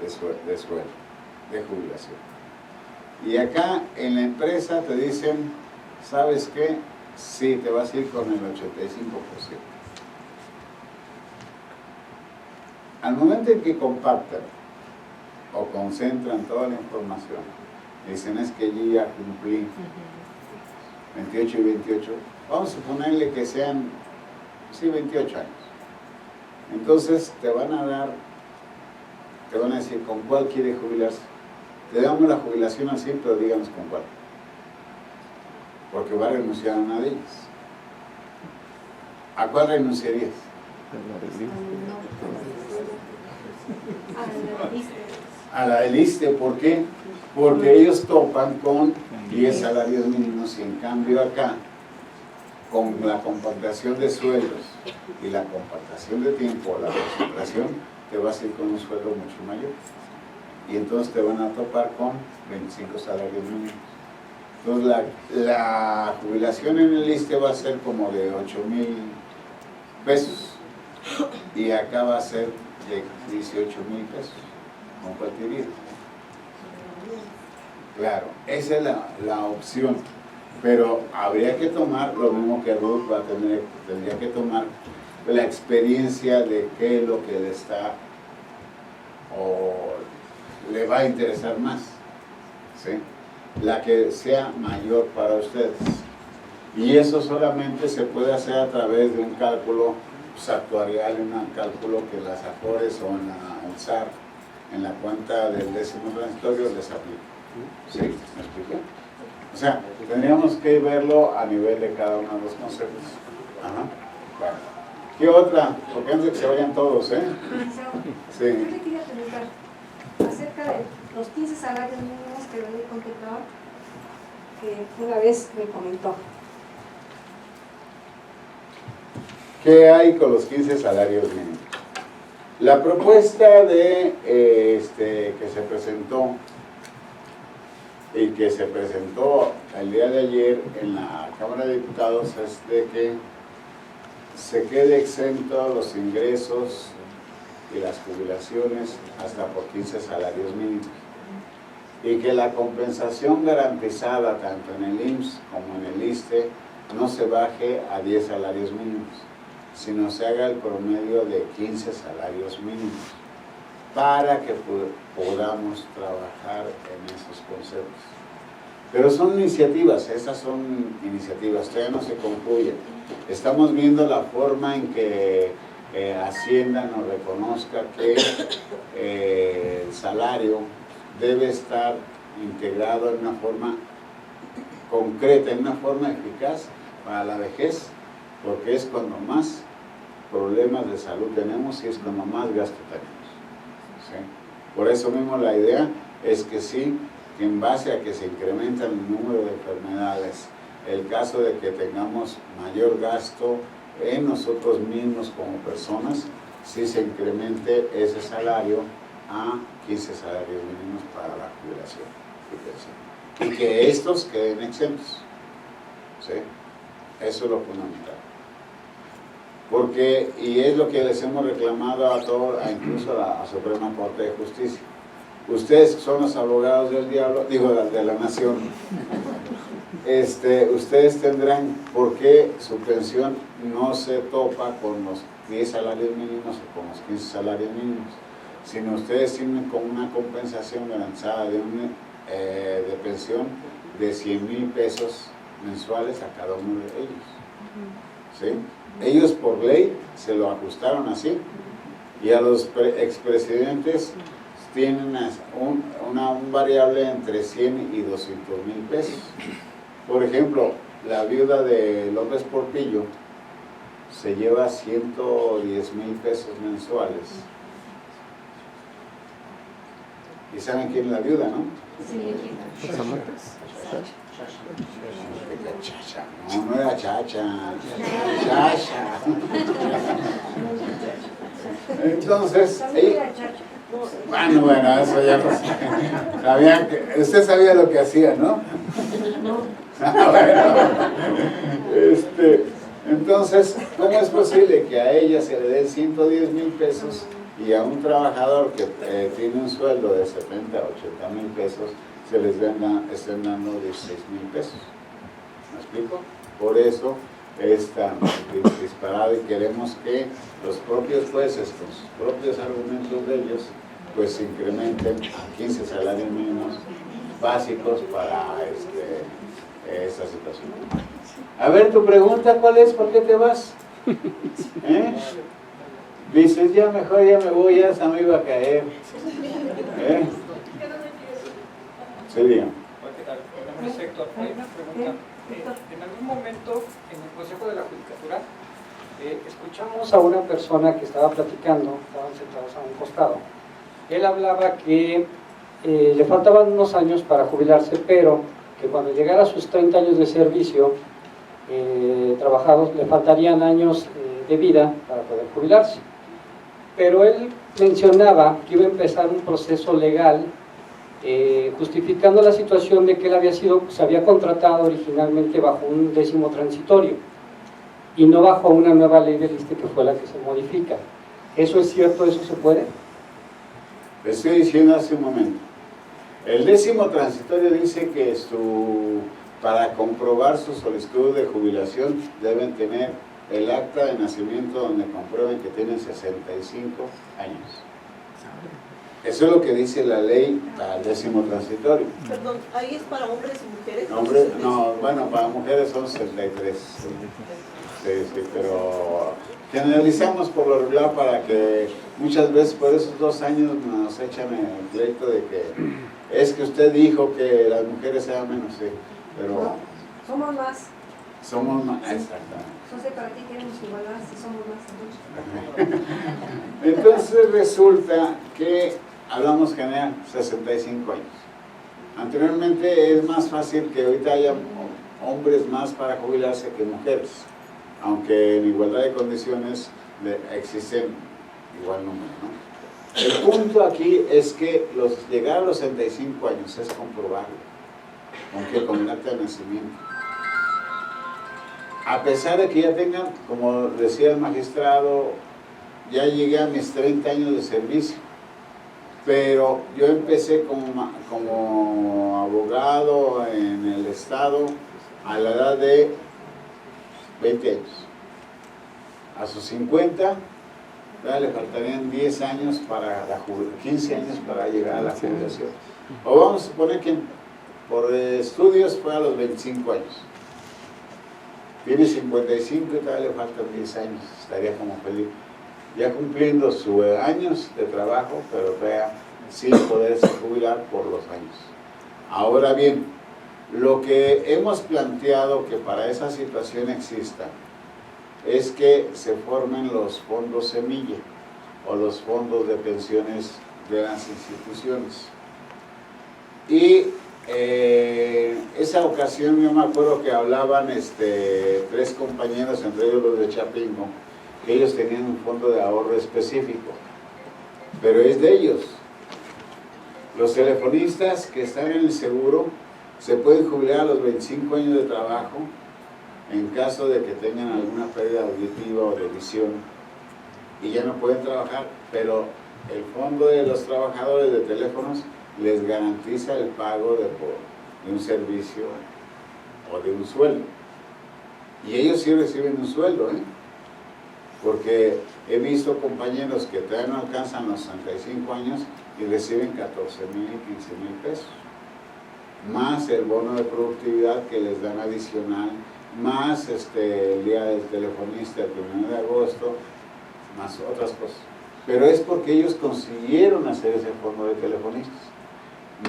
de sueldo, de jubilación. Y acá en la empresa te dicen, ¿sabes qué? Sí, te vas a ir con el 85%. Al momento en que compactan o concentran toda la información, dicen es que yo ya cumplí 28 y 28, vamos a suponerle que sean, sí, 28 años. Entonces te van a decir con cuál quiere jubilarse. Le damos la jubilación así, pero díganos con cuál. Porque va a renunciar a una de ellas. ¿A cuál renunciarías? A la del ISSSTE, ¿por qué? Porque ellos topan con 10 salarios mínimos y en cambio acá, con la compactación de sueldos y la compactación de tiempo, la concentración, te vas a ir con un sueldo mucho mayor. Y entonces te van a topar con 25 salarios mínimos. Entonces la jubilación en el ISSSTE va a ser como de 8,000 pesos y acá va a ser de 18,000 pesos, con cualquier vida. Claro, esa es la opción, pero habría que tomar lo mismo que Ruth tendría que tomar la experiencia de qué es lo que le está o le va a interesar más, ¿sí? La que sea mayor para ustedes. Y eso solamente se puede hacer a través de un cálculo actuarial, un cálculo que las AFORES o en el SAR, en la cuenta del 10º transitorio, les aplica. ¿Sí? ¿Me explico? O sea, tendríamos que verlo a nivel de cada uno de los conceptos. Ajá. Bueno. ¿Qué otra? Porque antes de que se vayan todos, ¿eh? Sí. Yo le quería preguntar acerca de los 15 salarios mínimos que el contemplador que una vez me comentó. ¿Qué hay con los 15 salarios mínimos? La propuesta de que se presentó y que se presentó el día de ayer en la Cámara de Diputados es de que se quede exento los ingresos y las jubilaciones hasta por 15 salarios mínimos y que la compensación garantizada tanto en el IMSS como en el ISSSTE no se baje a 10 salarios mínimos, sino se haga el promedio de 15 salarios mínimos para que podamos trabajar en esos conceptos. Pero son iniciativas, esas son iniciativas, todavía no se concluyen. Estamos viendo la forma en que Hacienda nos reconozca que el salario debe estar integrado en una forma concreta, en una forma eficaz para la vejez, porque es cuando más problemas de salud tenemos y es cuando más gasto tenemos. ¿Sí? Por eso mismo la idea es que sí, que en base a que se incrementa el número de enfermedades, el caso de que tengamos mayor gasto en nosotros mismos como personas, sí se incremente ese salario a 15 salarios mínimos para la jubilación y que estos queden exentos. ¿Sí? Eso es lo fundamental. Porque, y es lo que les hemos reclamado a todos, incluso a la Suprema Corte de Justicia. Ustedes son los abogados del diablo, digo, de la nación. ustedes tendrán por qué su pensión no se topa con los 10 salarios mínimos o con los 15 salarios mínimos, sino ustedes tienen como una compensación garantizada de pensión de 100,000 pesos mensuales a cada uno de ellos. ¿Sí? Ellos por ley se lo ajustaron así, y a los expresidentes tienen un variable entre 100 y 200,000 pesos. Por ejemplo, la viuda de López Portillo se lleva 110,000 pesos mensuales. ¿Y saben quién es la viuda, no? Sí. Chacha. No, no era Chacha. Chacha. Entonces, bueno, eso ya no sé. Usted sabía lo que hacía, ¿no? Entonces, ¿cómo es posible que a ella se le den 110,000 pesos y a un trabajador que tiene un sueldo de 70 a 80,000 pesos se les estén dando 16,000 pesos? ¿Me explico? Por eso es tan disparado, y queremos que los propios jueces, con sus propios argumentos de ellos, pues incrementen a 15 salarios mínimos básicos para esta situación. A ver, tu pregunta, ¿cuál es? ¿Por qué te vas? Dices, ya mejor ya me voy, ya esa me iba a caer. Sí, dígame. Mi nombre es Héctor, hay una pregunta. En algún momento en el Consejo de la Judicatura escuchamos a una persona que estaba platicando, estaban sentados a un costado. Él hablaba que le faltaban unos años para jubilarse, pero que cuando llegara a sus 30 años de servicio trabajados, le faltarían años de vida para poder jubilarse. Pero él mencionaba que iba a empezar un proceso legal justificando la situación de que él se había contratado originalmente bajo un 10º transitorio y no bajo una nueva ley del ISSSTE, que fue la que se modifica. ¿Eso es cierto? ¿Eso se puede? Le estoy diciendo hace un momento. El 10º transitorio dice que para comprobar su solicitud de jubilación deben tener el acta de nacimiento donde comprueben que tienen 65 años. Eso es lo que dice la ley al 10º transitorio. Perdón, ¿ahí es para hombres y mujeres? No, bueno, para mujeres son 63. Sí, pero generalizamos por lo regular para que muchas veces por esos 2 años nos echan el pleito de que es que usted dijo que las mujeres eran menos, sí, pero... No, somos más. Somos más, exactamente. Entonces, para ti queremos igualdad si somos más. Entonces resulta que hablamos general, 65 años. Anteriormente es más fácil que ahorita haya hombres más para jubilarse que mujeres, aunque en igualdad de condiciones existen igual número, ¿no? El punto aquí es que llegar a los 65 años es comprobarlo, aunque con el acta de nacimiento. A pesar de que ya tengan, como decía el magistrado, ya llegué a mis 30 años de servicio, pero yo empecé como abogado en el Estado a la edad de 20 años. A sus 50, le faltarían 10 años 15 años para llegar a la jubilación. O vamos a suponer que por estudios fue a los 25 años. Tiene 55 y todavía le faltan 10 años, estaría como feliz. Ya cumpliendo sus años de trabajo, pero todavía sin poderse jubilar por los años. Ahora bien, lo que hemos planteado que para esa situación exista es que se formen los fondos semilla o los fondos de pensiones de las instituciones. Y esa ocasión yo me acuerdo que hablaban 3 compañeros, entre ellos los de Chapingo, que ellos tenían un fondo de ahorro específico, pero es de ellos. Los telefonistas que están en el seguro se pueden jubilar a los 25 años de trabajo en caso de que tengan alguna pérdida auditiva o de visión y ya no pueden trabajar, pero el fondo de los trabajadores de teléfonos les garantiza el pago de un servicio o de un sueldo. Y ellos sí reciben un sueldo, porque he visto compañeros que todavía no alcanzan los 65 años y reciben 14,000 y 15,000 pesos, más el bono de productividad que les dan adicional, más el día del telefonista el 1 de agosto, más otras cosas. Pero es porque ellos consiguieron hacer ese fondo de telefonistas,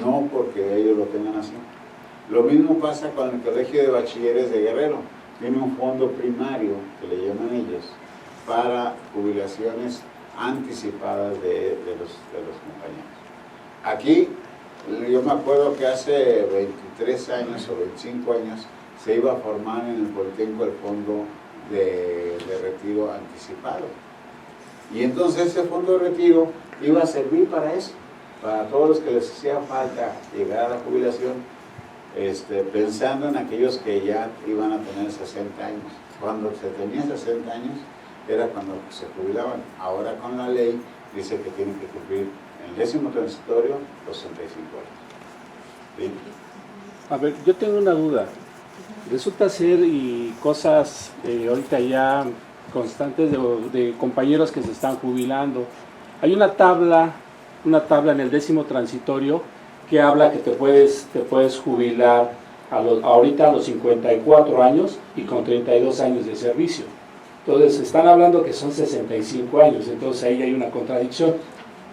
no porque ellos lo tengan así. Lo mismo pasa con el Colegio de Bachilleres de Guerrero. Tiene un fondo primario, que le llaman ellos, para jubilaciones anticipadas de los compañeros. Aquí, yo me acuerdo que hace 23 años o 25 años se iba a formar en el Politécnico el fondo de retiro anticipado. Y entonces ese fondo de retiro iba a servir para eso, para todos los que les hacía falta llegar a la jubilación, pensando en aquellos que ya iban a tener 60 años. Cuando se tenía 60 años era cuando se jubilaban. Ahora con la ley dice que tienen que cumplir en el 10º transitorio los 65 años. ¿Sí? A ver, yo tengo una duda. Resulta ser, y cosas ahorita ya constantes de compañeros que se están jubilando, hay una tabla en el 10º transitorio que habla que te puedes jubilar ahorita a los 54 años y con 32 años de servicio. Entonces están hablando que son 65 años, entonces ahí hay una contradicción.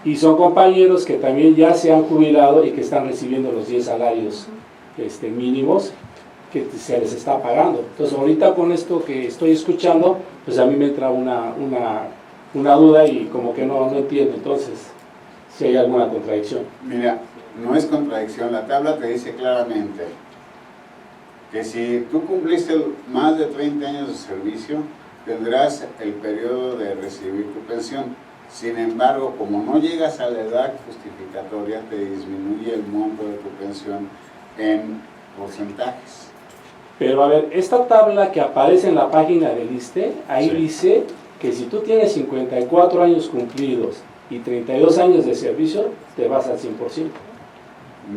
Y son compañeros que también ya se han jubilado y que están recibiendo los 10 salarios mínimos que se les está pagando. Entonces ahorita con esto que estoy escuchando, pues a mí me entra una duda y como que no entiendo entonces si hay alguna contradicción. Mira, no es contradicción, la tabla te dice claramente que si tú cumpliste más de 30 años de servicio, tendrás el periodo de recibir tu pensión. Sin embargo, como no llegas a la edad justificatoria, te disminuye el monto de tu pensión en porcentajes. Pero a ver, esta tabla que aparece en la página del ISSSTE, ahí sí dice que si tú tienes 54 años cumplidos y 32 años de servicio, te vas al 100%.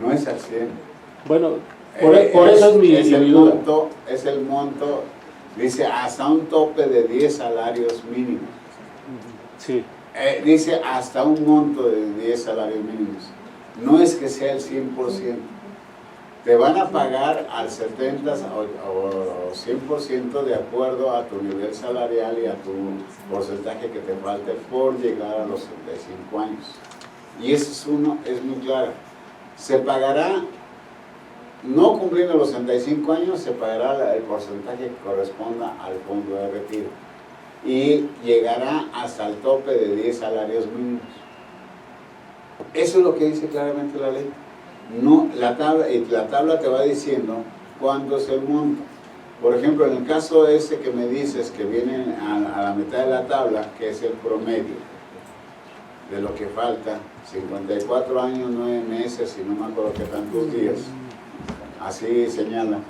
No es al 100. Bueno, por eso es mi duda. Es el monto, dice hasta un tope de 10 salarios mínimos. Sí. Dice hasta un monto de 10 salarios mínimos. No es que sea el 100%. Te van a pagar al 70 o 100% de acuerdo a tu nivel salarial y a tu porcentaje que te falte por llegar a los 65 años. Y eso es muy claro. Se pagará, no cumpliendo los 65 años, se pagará el porcentaje que corresponda al fondo de retiro. Y llegará hasta el tope de 10 salarios mínimos. Eso es lo que dice claramente la ley. No, la tabla te va diciendo cuánto es el monto. Por ejemplo, en el caso ese que me dices que viene a la mitad de la tabla, que es el promedio de lo que falta, 54 años, 9 meses y no me acuerdo qué tantos días, así señala.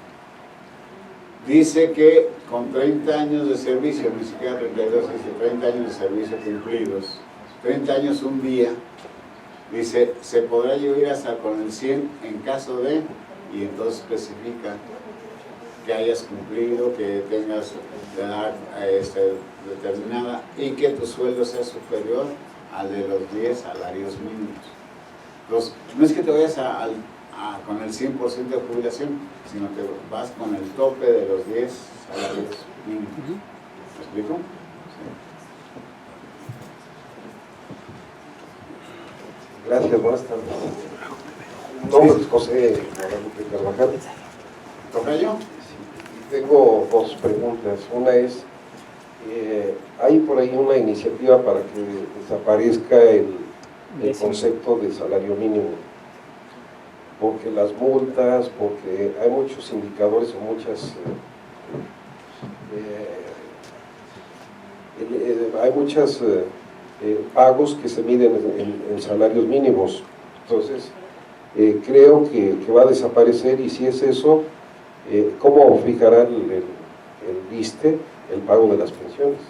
Dice que con 30 años de servicio, ni siquiera 32, dice 30 años de servicio cumplidos, 30 años un día, dice, se podrá llegar hasta con el 100 en caso de, y entonces especifica que hayas cumplido, que tengas la edad determinada y que tu sueldo sea superior al de los 10 salarios mínimos. Entonces, no es que te vayas con el 100% de jubilación, sino que vas con el tope de los 10 salarios mínimos. ¿Me explico? Gracias, buenas tardes. Mi nombre es José Guadalupe Carvajal. ¿Toca yo? Tengo dos preguntas. Una es, hay por ahí una iniciativa para que desaparezca el concepto de salario mínimo, porque las multas, porque hay muchos indicadores o hay muchas pagos que se miden en salarios mínimos. Entonces, creo que va a desaparecer, y si es eso, ¿cómo fijará el ISSSTE el pago de las pensiones?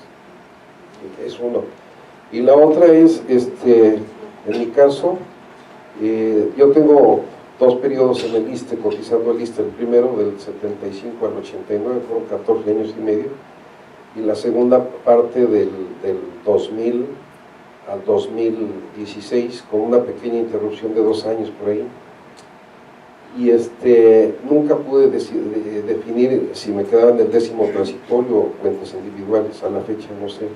Es uno. Y la otra es, en mi caso, yo tengo 2 periodos en el ISSSTE, cotizando el ISSSTE, el primero del 75 al 89, fueron 14 años y medio, y la segunda parte del 2000 al 2016, con una pequeña interrupción de 2 años por ahí. Y nunca pude definir si me quedaba en el 10º transitorio o cuentas individuales. A la fecha no sé.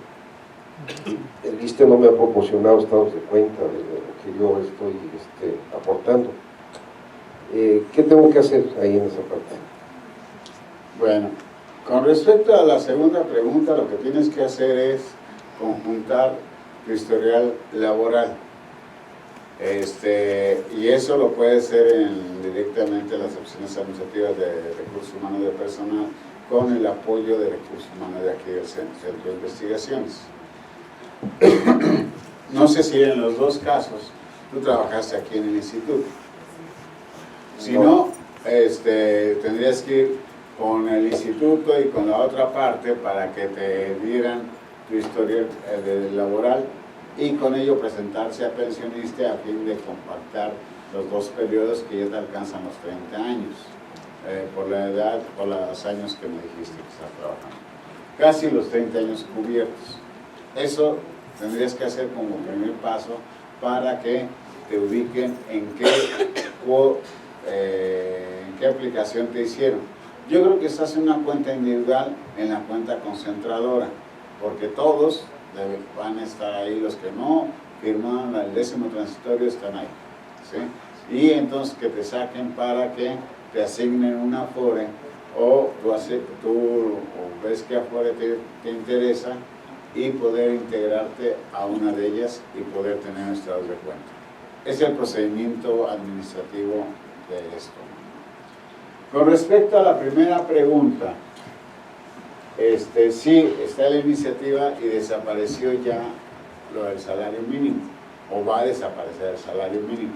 El ISSSTE no me ha proporcionado estados de cuenta de lo que yo estoy aportando. ¿Qué tengo que hacer ahí en esa parte? Bueno, con respecto a la segunda pregunta, lo que tienes que hacer es conjuntar tu historial laboral. Y eso lo puede hacer directamente en las oficinas administrativas de Recursos Humanos de Personal, con el apoyo de Recursos Humanos de aquí del Centro de Investigaciones. No sé si en los dos casos tú trabajaste aquí en el instituto. Si no, tendrías que ir con el instituto y con la otra parte para que te dieran tu historial laboral, y con ello presentarse a pensionista a fin de compactar los 2 periodos que ya te alcanzan los 30 años, por la edad, por los años que me dijiste que estás trabajando. Casi los 30 años cubiertos. Eso tendrías que hacer como primer paso para que te ubiquen en qué aplicación te hicieron. Yo creo que estás en una cuenta individual, en la cuenta concentradora, porque todos van a estar ahí, los que no firmaron el 10º transitorio están ahí, ¿sí? Y entonces que te saquen para que te asignen una Afore, o tú ves que Afore te interesa, y poder integrarte a una de ellas y poder tener estados de cuenta. Es el procedimiento administrativo de esto. Con respecto a la primera pregunta, sí, está la iniciativa y desapareció ya lo del salario mínimo, o va a desaparecer el salario mínimo.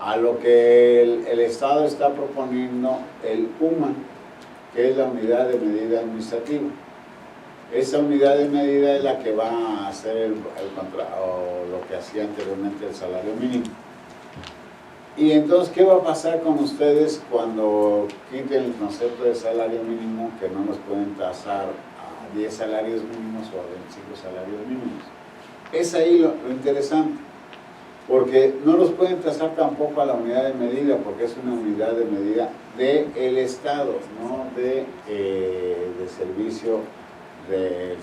A lo que el Estado está proponiendo el UMA, que es la unidad de medida administrativa. Esa unidad de medida es la que va a hacer lo que hacía anteriormente el salario mínimo. Y entonces, ¿qué va a pasar con ustedes cuando quiten el concepto de salario mínimo, que no nos pueden tasar a 10 salarios mínimos o a 25 salarios mínimos? Es ahí lo interesante, porque no los pueden tasar tampoco a la unidad de medida, porque es una unidad de medida del Estado, no del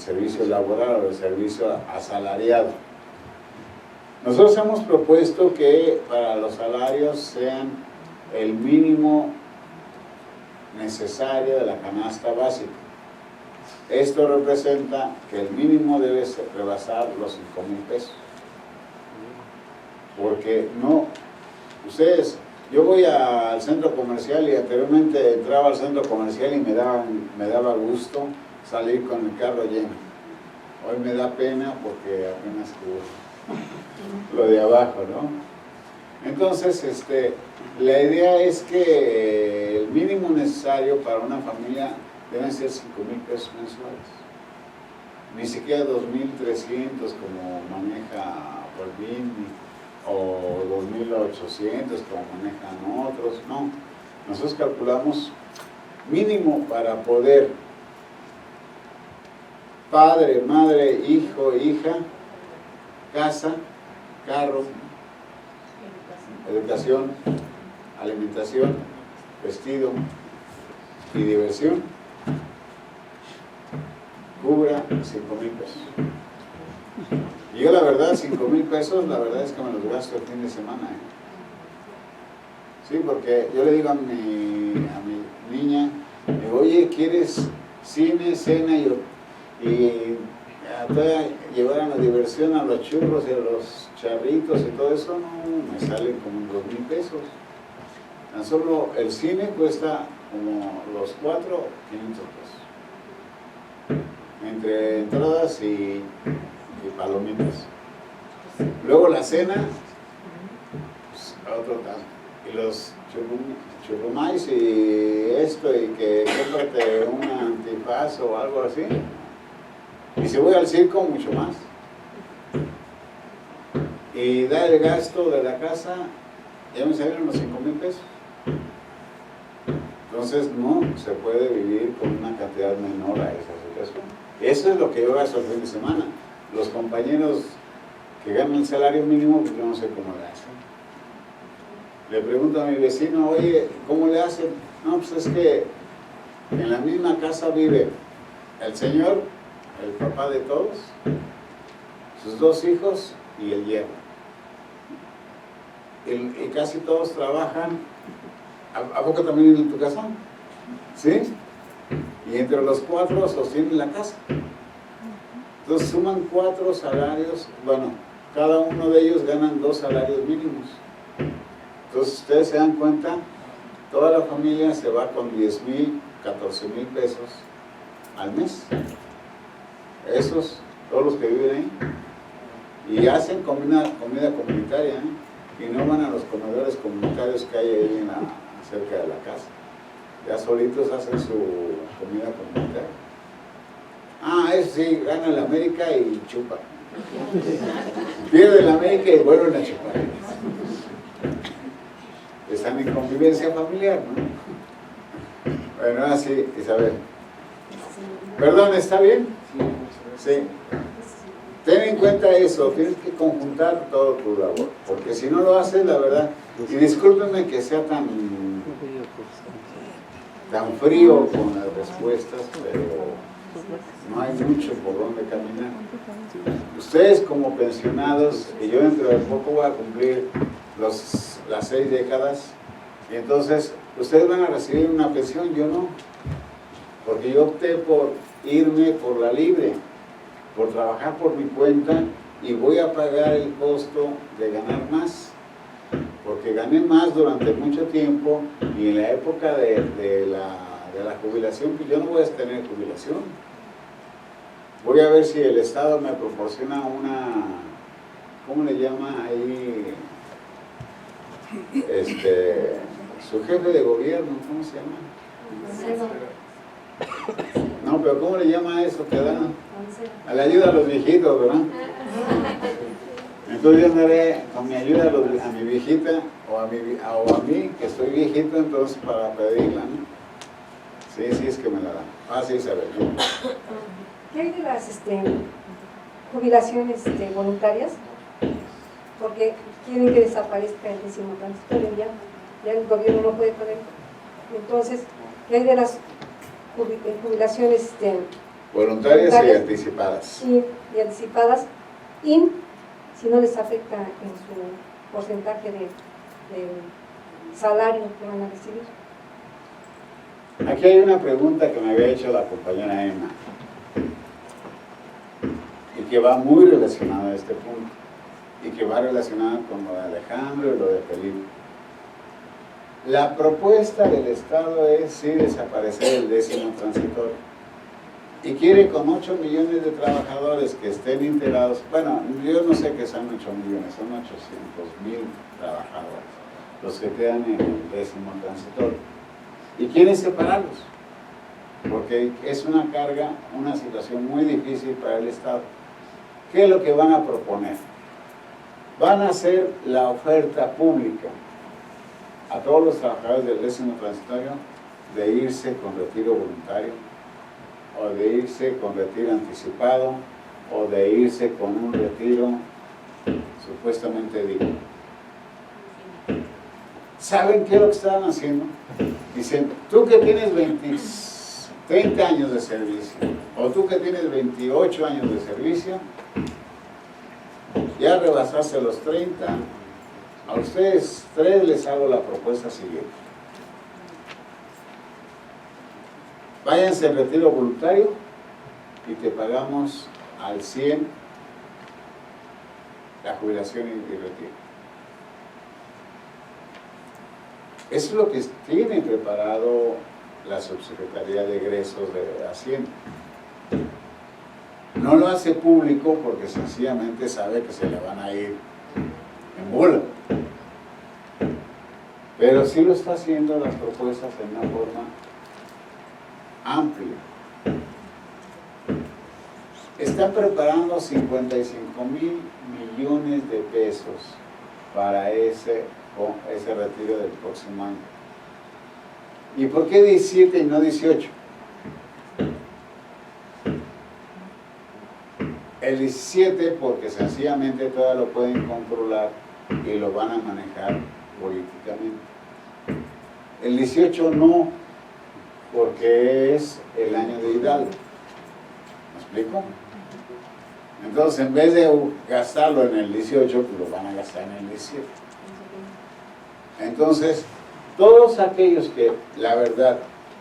servicio laboral o del servicio asalariado. Nosotros hemos propuesto que para los salarios sean el mínimo necesario de la canasta básica. Esto representa que el mínimo debe rebasar los 5,000 pesos. Porque no, ustedes, yo voy al centro comercial y anteriormente entraba al centro comercial y me daba gusto salir con el carro lleno. Hoy me da pena porque apenas lo de abajo, ¿no? Entonces, la idea es que el mínimo necesario para una familia deben ser 5,000 pesos mensuales. Ni siquiera 2,300 como maneja Polvin, o 2,800 como manejan otros, no. Nosotros calculamos mínimo para poder padre, madre, hijo, hija, casa, carro, educación, alimentación, vestido y diversión, cubra 5,000 pesos. Y yo la verdad, 5,000 pesos, la verdad es que me los gasto el fin de semana. Sí, porque yo le digo a mi niña, digo, oye, ¿quieres cine, cena y voy a llevar a la diversión a los churros y a los charritos y todo eso? No, me salen como 2,000 pesos. Tan solo el cine cuesta como los 4, 500 pesos. Entre entradas y palomitas. Luego la cena, pues, otro tanto. Y los churrumais y esto, y que cómprate un antifaz o algo así. Y si voy al circo, mucho más. Y da el gasto de la casa ya me salieron los 5,000 pesos. Entonces no se puede vivir con una cantidad menor a esa situación. Eso es lo que yo gasto el fin de semana. Los compañeros que ganan el salario mínimo, pues yo no sé cómo le hacen. Le pregunto a mi vecino, oye, ¿cómo le hacen? No, pues es que en la misma casa vive el señor, el papá de todos, sus 2 hijos y el yerno. Y casi todos trabajan. ¿A poco también en tu casa? ¿Sí? Y entre los 4 sostienen la casa. Entonces suman 4 salarios, bueno, cada uno de ellos ganan 2 salarios mínimos. Entonces ustedes se dan cuenta, toda la familia se va con 10,000, 14,000 pesos al mes. Esos, todos los que viven ahí. Y hacen comida comunitaria, ¿eh? Y no van a los comedores comunitarios que hay ahí cerca de la casa. Ya solitos hacen su comida comunitaria. Ah, eso sí, gana el América y chupa. Pierde el América y vuelven a chupar. Están en convivencia familiar, ¿no? Bueno, así, Isabel. Perdón, ¿está bien? Sí. Ten en cuenta eso, tienes que conjuntar todo tu labor, porque si no lo haces, la verdad, y discúlpenme que sea tan frío con las respuestas, pero no hay mucho por donde caminar. Ustedes como pensionados, y yo dentro de poco voy a cumplir las 6 décadas, y entonces ustedes van a recibir una pensión, yo no, porque yo opté por irme por la libre, por trabajar por mi cuenta, y voy a pagar el costo de ganar más, porque gané más durante mucho tiempo, y en la época de la jubilación, pues yo no voy a tener jubilación. Voy a ver si el Estado me proporciona una, ¿cómo le llama ahí? Su jefe de gobierno, ¿cómo se llama? No, pero ¿cómo le llama eso que da? A la ayuda a los viejitos, ¿verdad? Entonces yo andaré con mi ayuda a mi viejita o a mí, que estoy viejito, entonces para pedirla, ¿no? Sí, es que me la dan. Ah, sí, Isabel. ¿Qué hay de las jubilaciones voluntarias? Porque quieren que desaparezca el 10º transitorio, ya el gobierno no puede poner. Entonces, ¿qué hay de las jubilaciones voluntarias y anticipadas? Y anticipadas, y si no les afecta en su porcentaje de salario que van a recibir. Aquí hay una pregunta que me había hecho la compañera Emma y que va muy relacionada a este punto y que va relacionada con lo de Alejandro y lo de Felipe. La propuesta del Estado es sí desaparecer el 10º transitorio y quiere con 8 millones de trabajadores que estén integrados, bueno, yo no sé qué son 8 millones, son 800,000 trabajadores los que quedan en el 10º transitorio. Y quieren separarlos, porque es una carga, una situación muy difícil para el Estado. ¿Qué es lo que van a proponer? Van a hacer la oferta pública a todos los trabajadores del 10º transitorio de irse con retiro voluntario, o de irse con retiro anticipado, o de irse con un retiro supuestamente digno. ¿Saben qué es lo que estaban haciendo? Dicen, tú que tienes 30 años de servicio, o tú que tienes 28 años de servicio, ya rebasaste los 30, a ustedes 3 les hago la propuesta siguiente. Váyanse en retiro voluntario y te pagamos al 100 la jubilación y retiro. Eso es lo que tiene preparado la Subsecretaría de Egresos de Hacienda. No lo hace público porque sencillamente sabe que se le van a ir en bola. Pero sí lo está haciendo las propuestas en una forma amplia. Están preparando 55,000 millones de pesos para ese retiro del próximo año. ¿Y por qué 17 y no 18? El 17 porque sencillamente todavía lo pueden controlar y lo van a manejar políticamente. El 18 no, porque es el año de Hidalgo. ¿Me explico? Entonces, en vez de gastarlo en el 18, pues lo van a gastar en el 17. Entonces, todos aquellos que, la verdad,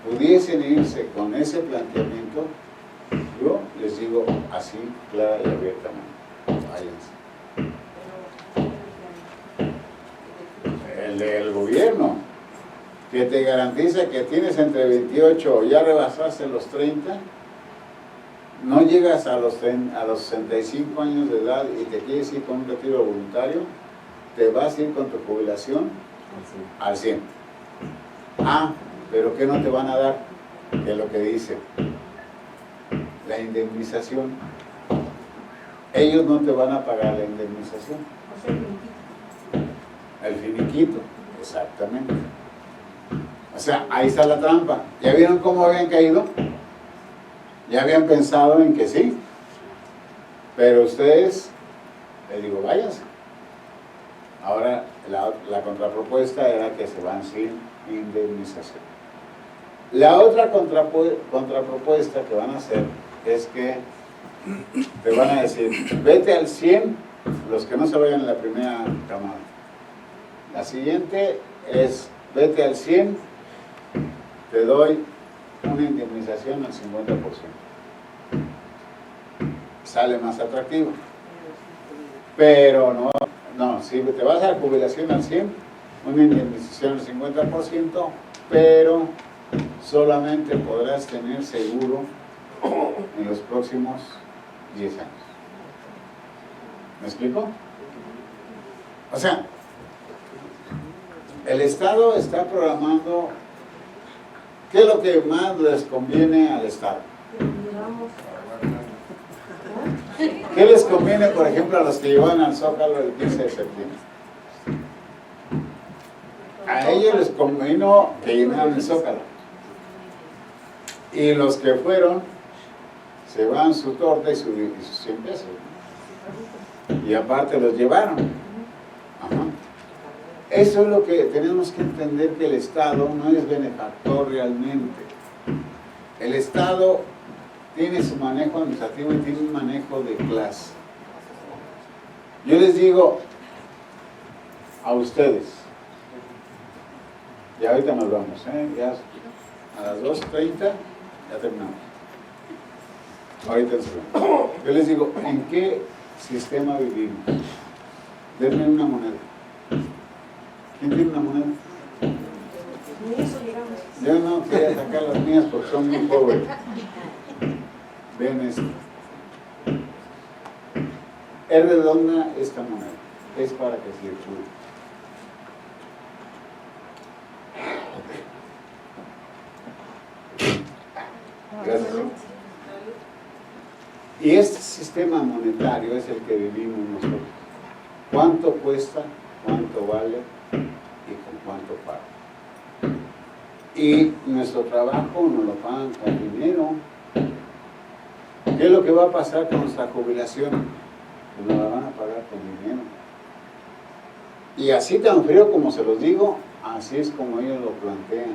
pudiesen irse con ese planteamiento, yo les digo así, clara y abiertamente, váyanse. El del gobierno, que te garantiza que tienes entre 28 o ya rebasaste los 30, no llegas a los 65 años de edad y te quieres ir con un retiro voluntario, te vas a ir con tu jubilación al 100. Ah, pero ¿qué no te van a dar? Que es lo que dice la indemnización. Ellos no te van a pagar la indemnización. El finiquito, exactamente. O sea, ahí está la trampa. ¿Ya vieron cómo habían caído? Ya habían pensado en que sí. Pero ustedes, les digo, váyanse. Ahora, la contrapropuesta era que se van sin indemnización. La otra contrapropuesta que van a hacer es que te van a decir, vete al 100 los que no se vayan en la primera camada. La siguiente es, vete al 100, te doy una indemnización al 50%. Sale más atractivo. Pero no, si te vas a la jubilación al 100, una indemnización al 50%, pero solamente podrás tener seguro en los próximos 10 años. ¿Me explico? O sea, el Estado está programando qué es lo que más les conviene al Estado. ¿Qué les conviene, por ejemplo, a los que llevan al Zócalo el 15 de septiembre? A ellos les convino que llenaran el Zócalo. Y los que fueron, se van su torta y sus 100 pesos. Y aparte los llevaron. Ajá. Eso es lo que tenemos que entender, que el Estado no es benefactor realmente. El Estado tiene su manejo administrativo y tiene un manejo de clase. Yo les digo a ustedes, y ahorita nos vamos, ya a las 2:30 ya terminamos. Ahorita yo les digo, ¿en qué sistema vivimos? Denme una moneda. ¿Quién tiene una moneda? Yo no quería sacar las mías porque son muy pobres. Vean esto. Es redonda esta moneda. Es para que circule. Gracias. Y este sistema monetario es el que vivimos nosotros. ¿Cuánto cuesta? ¿Cuánto vale? ¿Y con cuánto paga? Y nuestro trabajo nos lo pagan con dinero. ¿Qué es lo que va a pasar con nuestra jubilación? Pues nos la van a pagar con dinero. Y así tan frío como se los digo, así es como ellos lo plantean.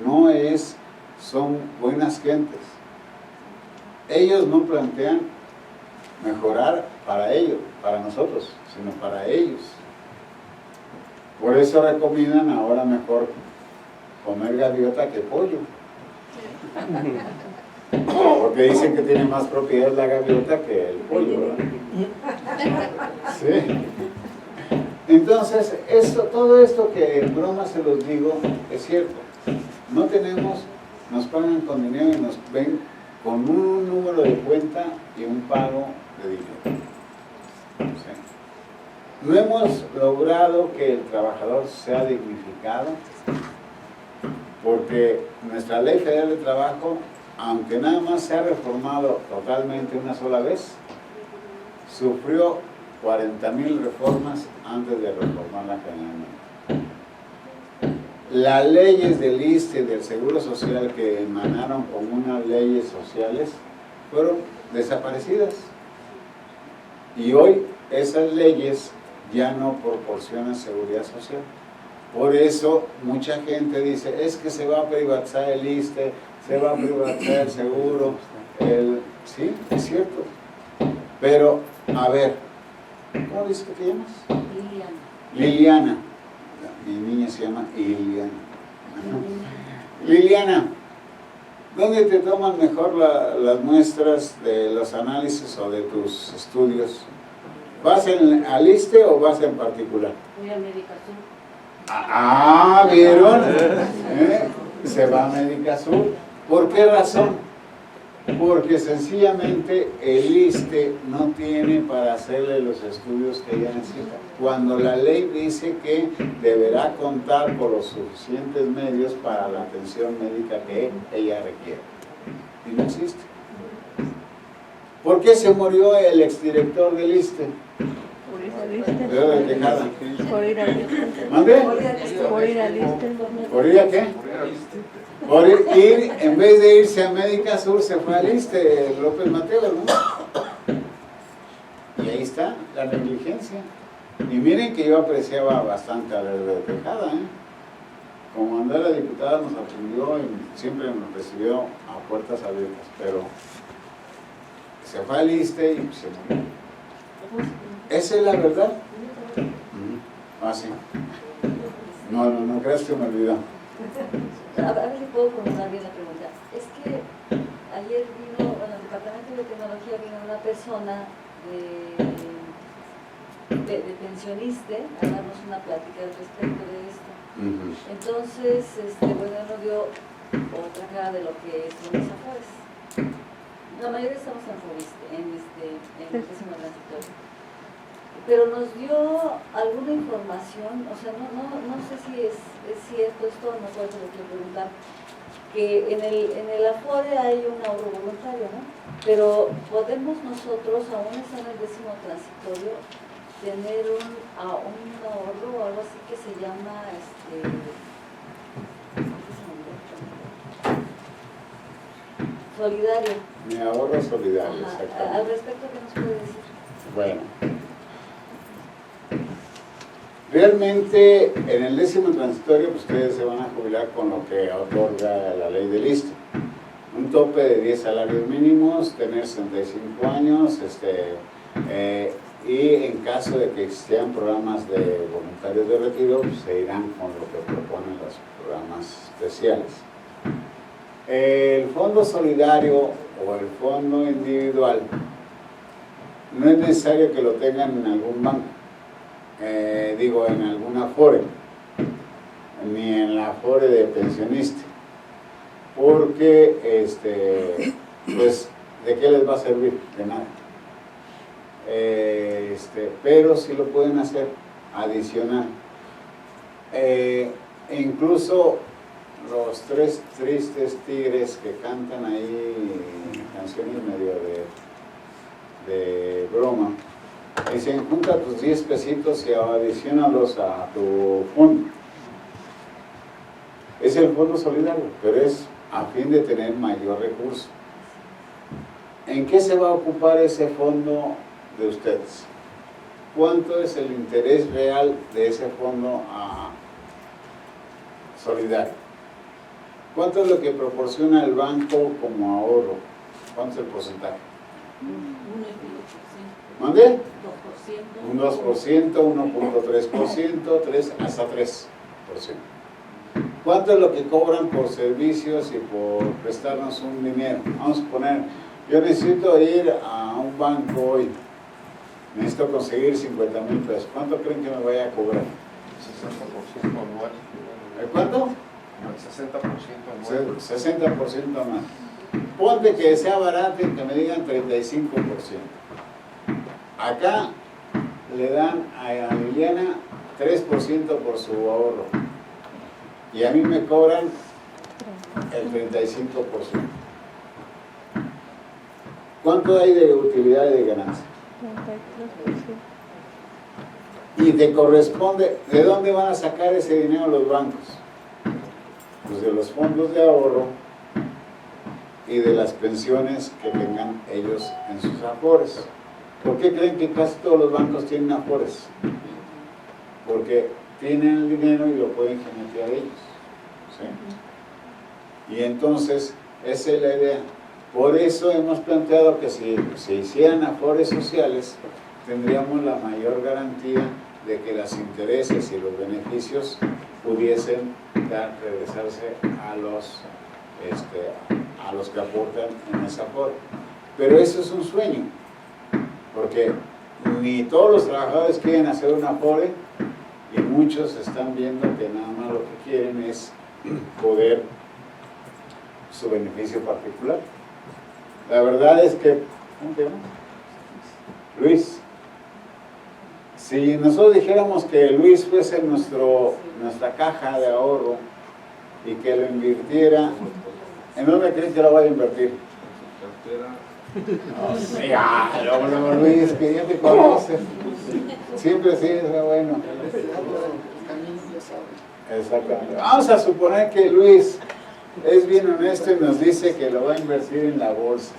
No es, son buenas gentes. Ellos no plantean mejorar para ellos, para nosotros, sino para ellos. Por eso recomiendan ahora mejor comer gaviota que pollo. Porque dicen que tiene más propiedad la gaviota que el pollo, ¿verdad? Sí. Entonces, todo esto que en broma se los digo, es cierto. No tenemos, nos pagan con dinero y nos ven con un número de cuenta y un pago de dinero. ¿Sí? No hemos logrado que el trabajador sea dignificado, porque nuestra Ley Federal de Trabajo, aunque nada más se ha reformado totalmente una sola vez, sufrió 40,000 reformas antes de reformarla generalmente. las leyes del ISSSTE, del Seguro Social, que emanaron como unas leyes sociales, fueron desaparecidas. Y hoy esas leyes ya no proporcionan seguridad social. Por eso mucha gente dice, es que se va a privatizar el ISSSTE, se va a privatizar el seguro. Sí, es cierto. Pero, a ver, ¿cómo dices que te llamas? Liliana. Mi niña se llama Liliana. Liliana, ¿dónde te toman mejor las muestras de los análisis o de tus estudios? ¿Vas al ISSSTE o vas en particular? Voy a Médica Sur. ¿Vieron? Se va a Médica Sur. ¿Por qué razón? Porque sencillamente el ISSSTE no tiene para hacerle los estudios que ella necesita. Cuando la ley dice que deberá contar con los suficientes medios para la atención médica que ella requiere. Y no existe. ¿Por qué se murió el exdirector del ISSSTE? De Tejada. Por ir al ISSSTE. ¿Mande? Por ir al ISSSTE. ¿Por ir a qué? Por ir, en vez de irse a Médica Sur, se fue al ISSSTE, López Mateos, ¿no? Y ahí está la negligencia. Y miren que yo apreciaba bastante a la de Tejada, Como andar la diputada nos atendió y siempre nos recibió a puertas abiertas, pero se fue al ISSSTE y se murió. ¿Esa es la verdad? Sí. No creas que me olvidó. A ver si puedo formular bien la pregunta. Es que ayer vino, en el Departamento de Tecnología vino una persona de pensionista a darnos una plática al respecto de esto. Entonces, bueno, nos dio otra cara de lo que son los afores. La mayoría estamos en el décimo transitorio. Pero nos dio alguna información, o sea, no sé si es cierto esto, no puedo lo quiero preguntar, que en el Afore hay un ahorro voluntario, ¿no? Pero podemos nosotros, aún estando en el décimo transitorio, tener un ahorro o algo así que se llama, solidario. Mi ahorro solidario, exactamente. Al respecto, ¿qué nos puede decir? Bueno. Realmente, en el décimo transitorio, pues ustedes se van a jubilar con lo que otorga la ley del ISSSTE. Un tope de 10 salarios mínimos, tener 65 años, y en caso de que existieran programas de voluntarios de retiro, pues se irán con lo que proponen los programas especiales. El fondo solidario o el fondo individual no es necesario que lo tengan en algún banco. En alguna Afore, ni en la Afore de pensionista, porque pues ¿de qué les va a servir? De nada. Pero sí lo pueden hacer adicional. Incluso los tres tristes tigres que cantan ahí canciones medio de broma, dicen, junta tus 10 pesitos y adiciónalos a tu fondo. Es el fondo solidario, pero es a fin de tener mayor recurso. ¿En qué se va a ocupar ese fondo de ustedes? ¿Cuánto es el interés real de ese fondo solidario? ¿Cuánto es lo que proporciona el banco como ahorro? ¿Cuánto es el porcentaje? ¿Mande? Un 2%, 1.3%, hasta 3%. ¿Cuánto es lo que cobran por servicios y por prestarnos un dinero? Vamos a poner, yo necesito ir a un banco hoy, necesito conseguir 50,000 pesos. ¿Cuánto creen que me vaya a cobrar? 60% anual. ¿Cuánto? 60% anual. 60% anual. Ponte que sea barato y que me digan 35%. Acá le dan a Liliana 3% por su ahorro y a mí me cobran el 35%. ¿Cuánto hay de utilidad y de ganancia? 33%. Y te corresponde, ¿de dónde van a sacar ese dinero los bancos? Pues de los fondos de ahorro y de las pensiones que tengan ellos en sus afores. ¿Por qué creen que casi todos los bancos tienen afores? Porque tienen el dinero y lo pueden gerenciar ellos, ¿sí? Y entonces, esa es la idea. Por eso hemos planteado que si se hicieran afores sociales, tendríamos la mayor garantía de que los intereses y los beneficios pudiesen regresarse a los que aportan en ese afore. Pero eso es un sueño, porque ni todos los trabajadores quieren hacer un afore y muchos están viendo que nada más lo que quieren es poder su beneficio particular. La verdad es que, ¿cómo te llamas? Luis. Si nosotros dijéramos que Luis fuese nuestra caja de ahorro y que lo invirtiera, ¿en dónde creen que lo vaya a invertir? No, Luis, que ya te conoces. Siempre sí es bueno. Exactamente. Vamos a suponer que Luis es bien honesto y nos dice que lo va a invertir en la bolsa.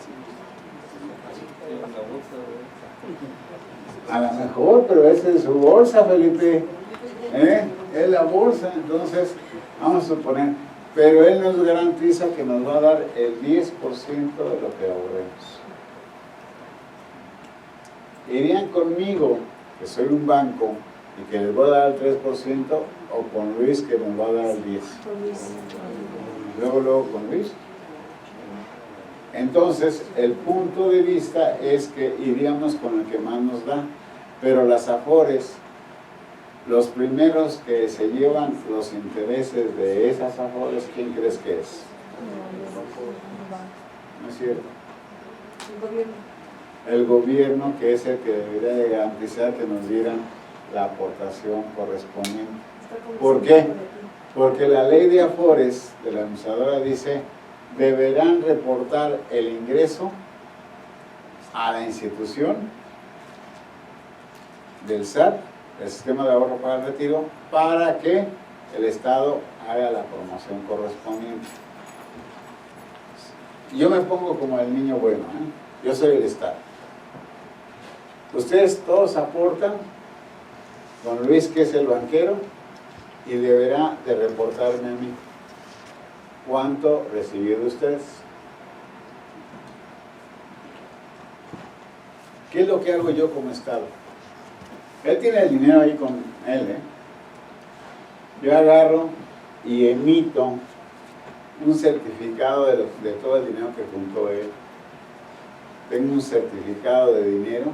A lo mejor, pero esa es su bolsa, Felipe. Es la bolsa, entonces vamos a suponer. Pero él nos garantiza que nos va a dar el 10% de lo que ahorremos. ¿Irían conmigo, que soy un banco, y que les voy a dar el 3%, o con Luis, que nos va a dar el 10%? Luego con Luis. Entonces, el punto de vista es que iríamos con el que más nos da, pero las afores, los primeros que se llevan los intereses de esas afores, ¿quién crees que es? ¿No es cierto? El gobierno, que es el que debería de garantizar que nos dieran la aportación correspondiente. ¿Por qué? Porque la ley de afores de la administradora dice: deberán reportar el ingreso a la institución del SAT, el Sistema de Ahorro para el Retiro, para que el Estado haga la promoción correspondiente. Yo me pongo como el niño bueno, yo soy el Estado. Ustedes todos aportan, con Luis, que es el banquero, y deberá de reportarme a mí cuánto recibió de ustedes. ¿Qué es lo que hago yo como Estado? Él tiene el dinero ahí con él, Yo agarro y emito un certificado de todo el dinero que juntó él. Tengo un certificado de dinero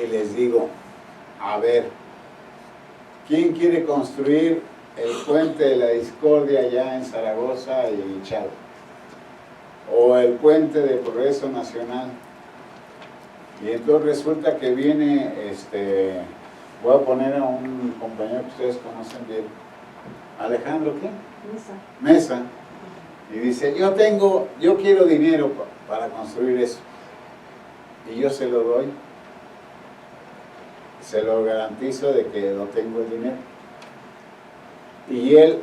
y les digo: a ver, ¿quién quiere construir el puente de la Discordia allá en Zaragoza y en Chal? O el puente de Progreso Nacional. Y entonces resulta que viene, voy a poner a un compañero que ustedes conocen bien, Alejandro, ¿qué? Mesa. Y dice: yo quiero dinero para construir eso. Y yo se lo doy. Se lo garantizo de que lo tengo el dinero. Y él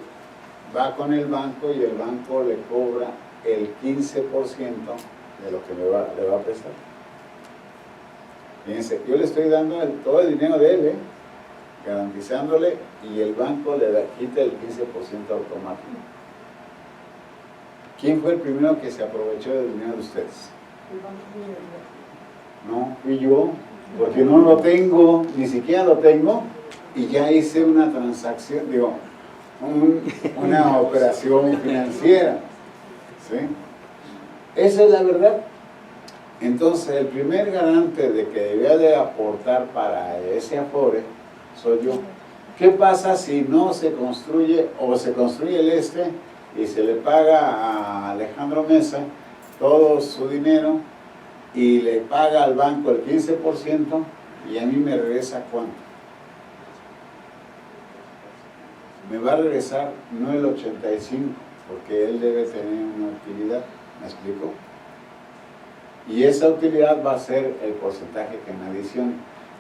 va con el banco y el banco le cobra el 15% de lo que le va a prestar. Fíjense, yo le estoy dando todo el dinero de él, garantizándole, y el banco le quita el 15% automático. ¿Quién fue el primero que se aprovechó del dinero de ustedes? No, fui yo, porque no lo tengo, ni siquiera lo tengo, y ya hice una transacción, una operación financiera. ¿Sí? Esa es la verdad. Entonces, el primer garante de que debía de aportar para ese afore soy yo. ¿Qué pasa si no se construye, o se construye el y se le paga a Alejandro Mesa todo su dinero y le paga al banco el 15% y a mí me regresa cuánto? Me va a regresar no el 85%, porque él debe tener una utilidad, ¿me explico? Y esa utilidad va a ser el porcentaje que me adiciona.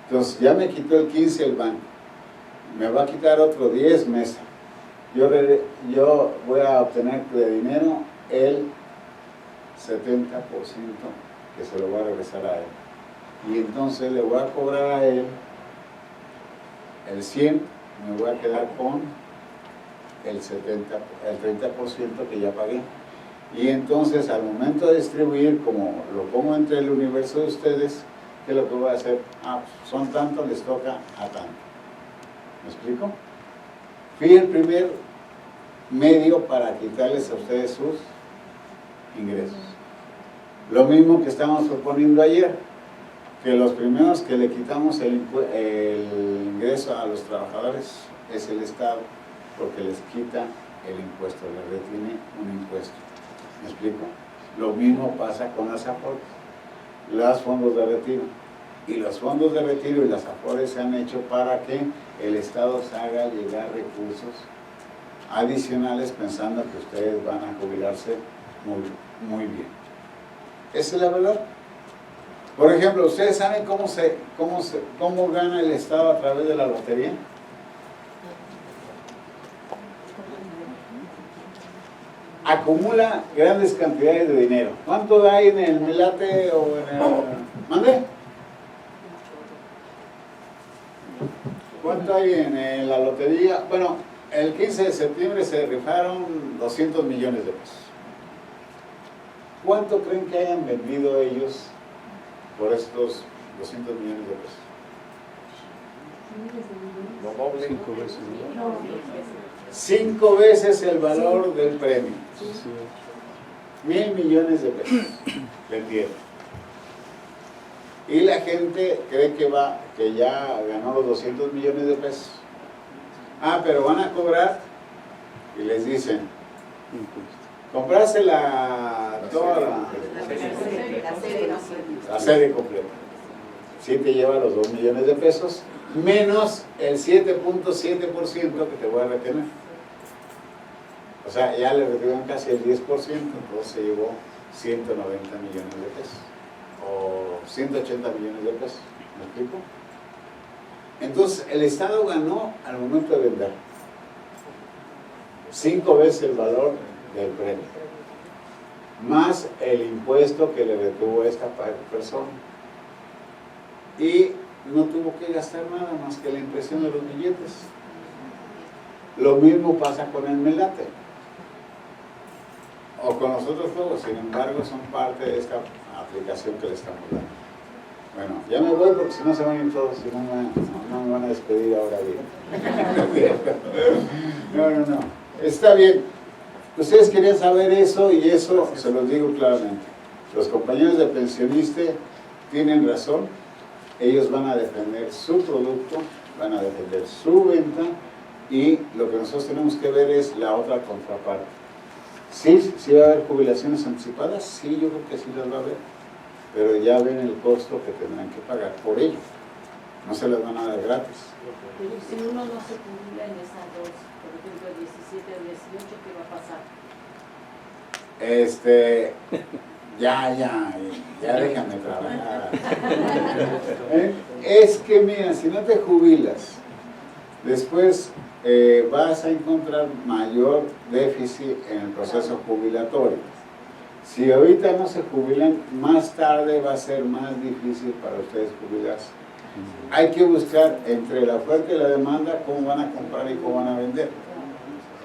Entonces ya me quitó el 15 el banco, me va a quitar otro 10 Mesa, yo voy a obtener de dinero el 70% que se lo voy a regresar a él. Y entonces le voy a cobrar a él el 100, me voy a quedar con el 30% que ya pagué. Y entonces al momento de distribuir, como lo pongo entre el universo de ustedes, ¿qué es lo que voy a hacer? Son tantos, les toca a tanto. ¿Me explico? Fui el primer medio para quitarles a ustedes sus ingresos. Lo mismo que estábamos proponiendo ayer, que los primeros que le quitamos el ingreso a los trabajadores es el Estado, porque les quita el impuesto, les retiene un impuesto. ¿Me explico? Lo mismo pasa con las AFORES, los fondos de retiro. Y los fondos de retiro y las AFORES se han hecho para que el Estado se haga llegar recursos adicionales pensando que ustedes van a jubilarse muy bien. Esa es la verdad. Por ejemplo, ¿ustedes saben cómo gana el Estado a través de la lotería? Acumula grandes cantidades de dinero. ¿Cuánto hay en el Melate o en el... ¿Mande? ¿Cuánto hay en la lotería? Bueno, el 15 de septiembre se rifaron 200 millones de pesos. ¿Cuánto creen que hayan vendido ellos por estos 200 millones de pesos? 5 veces, ¿no? 5 veces el valor del premio. 1,000 millones de pesos vendieron. Y la gente cree que ya ganó los 200 millones de pesos. Pero van a cobrar y les dicen, comprarse toda la serie completa. Sí te lleva los 2 millones de pesos, menos el 7.7% que te voy a retener. O sea, ya le retuvieron casi el 10%, entonces se llevó 190 millones de pesos. O 180 millones de pesos. ¿Me explico? Entonces, el Estado ganó al momento de vender 5 veces el valor del premio, más el impuesto que le retuvo a esta persona. Y no tuvo que gastar nada más que la impresión de los billetes. Lo mismo pasa con el Melate o con los otros juegos, sin embargo son parte de esta aplicación que le estamos dando. Bueno, ya me voy porque si no se van a ir todos, si no me van a despedir ahora bien. No. Está bien. Ustedes querían saber eso y eso se los digo claramente. Los compañeros de pensionista tienen razón. Ellos van a defender su producto, van a defender su venta y lo que nosotros tenemos que ver es la otra contraparte. Sí va a haber jubilaciones anticipadas, sí, yo creo que sí las va a haber, pero ya ven el costo que tendrán que pagar por ello. No se las van a dar gratis. Pero si uno no se jubila en esas dos, por ejemplo, 17 o 18, ¿qué va a pasar? Ya déjame trabajar. Es que mira, si no te jubilas, después vas a encontrar mayor déficit en el proceso jubilatorio. Si ahorita no se jubilan, más tarde va a ser más difícil para ustedes jubilarse. Hay que buscar entre la oferta y la demanda cómo van a comprar y cómo van a vender.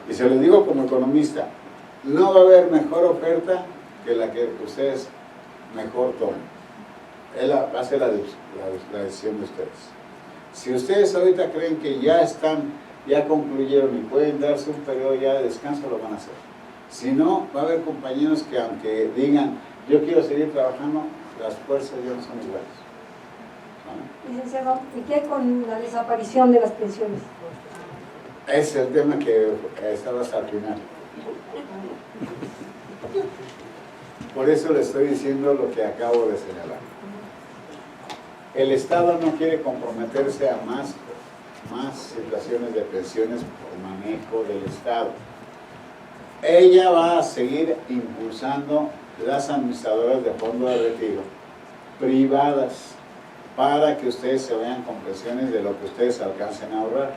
Y se lo digo como economista, no va a haber mejor oferta que la que ustedes mejor tomen. Va a ser la decisión de ustedes. Si ustedes ahorita creen que ya concluyeron y pueden darse un periodo ya de descanso, lo van a hacer. Si no, va a haber compañeros que aunque digan, yo quiero seguir trabajando, las fuerzas ya no son iguales. Licenciado, ¿y qué hay con la desaparición de las pensiones? Ese es el tema que estaba hasta el final. Por eso le estoy diciendo lo que acabo de señalar. El Estado no quiere comprometerse a más situaciones de pensiones por manejo del Estado. Ella va a seguir impulsando las administradoras de fondo de retiro privadas para que ustedes se vayan con pensiones de lo que ustedes alcancen a ahorrar.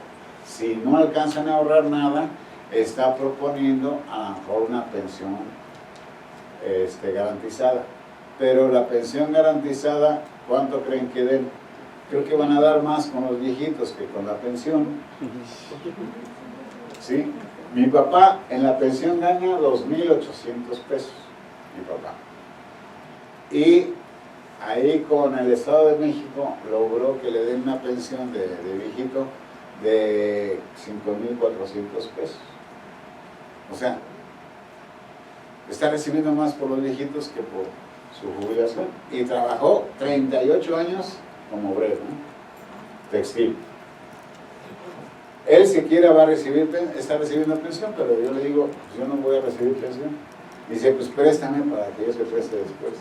Si no alcanzan a ahorrar nada, está proponiendo a lo mejor una pensión garantizada. Pero la pensión garantizada, ¿cuánto creen que den? Creo que van a dar más con los viejitos que con la pensión. ¿Sí? Mi papá en la pensión gana 2,800 pesos, mi papá. Y ahí con el Estado de México logró que le den una pensión de viejito de 5,400 pesos. O sea, está recibiendo más por los viejitos que por su jubilación. Y trabajó 38 años como obrero, ¿no? Textil. Él siquiera va a recibir, está recibiendo pensión, pero yo le digo, pues yo no voy a recibir pensión. Dice, pues préstame para que yo se preste después.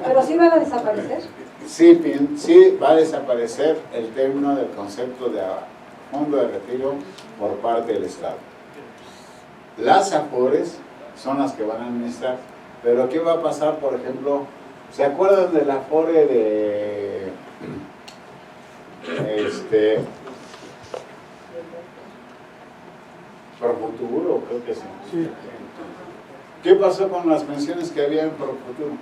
¿Pero sí van a desaparecer? Sí, va a desaparecer el término del concepto de fondo de retiro por parte del Estado. Las AFORES son las que van a administrar, pero ¿qué va a pasar, por ejemplo? ¿Se acuerdan del Afore de Profuturo? Creo que sí. ¿Qué pasó con las pensiones que había en Profuturo?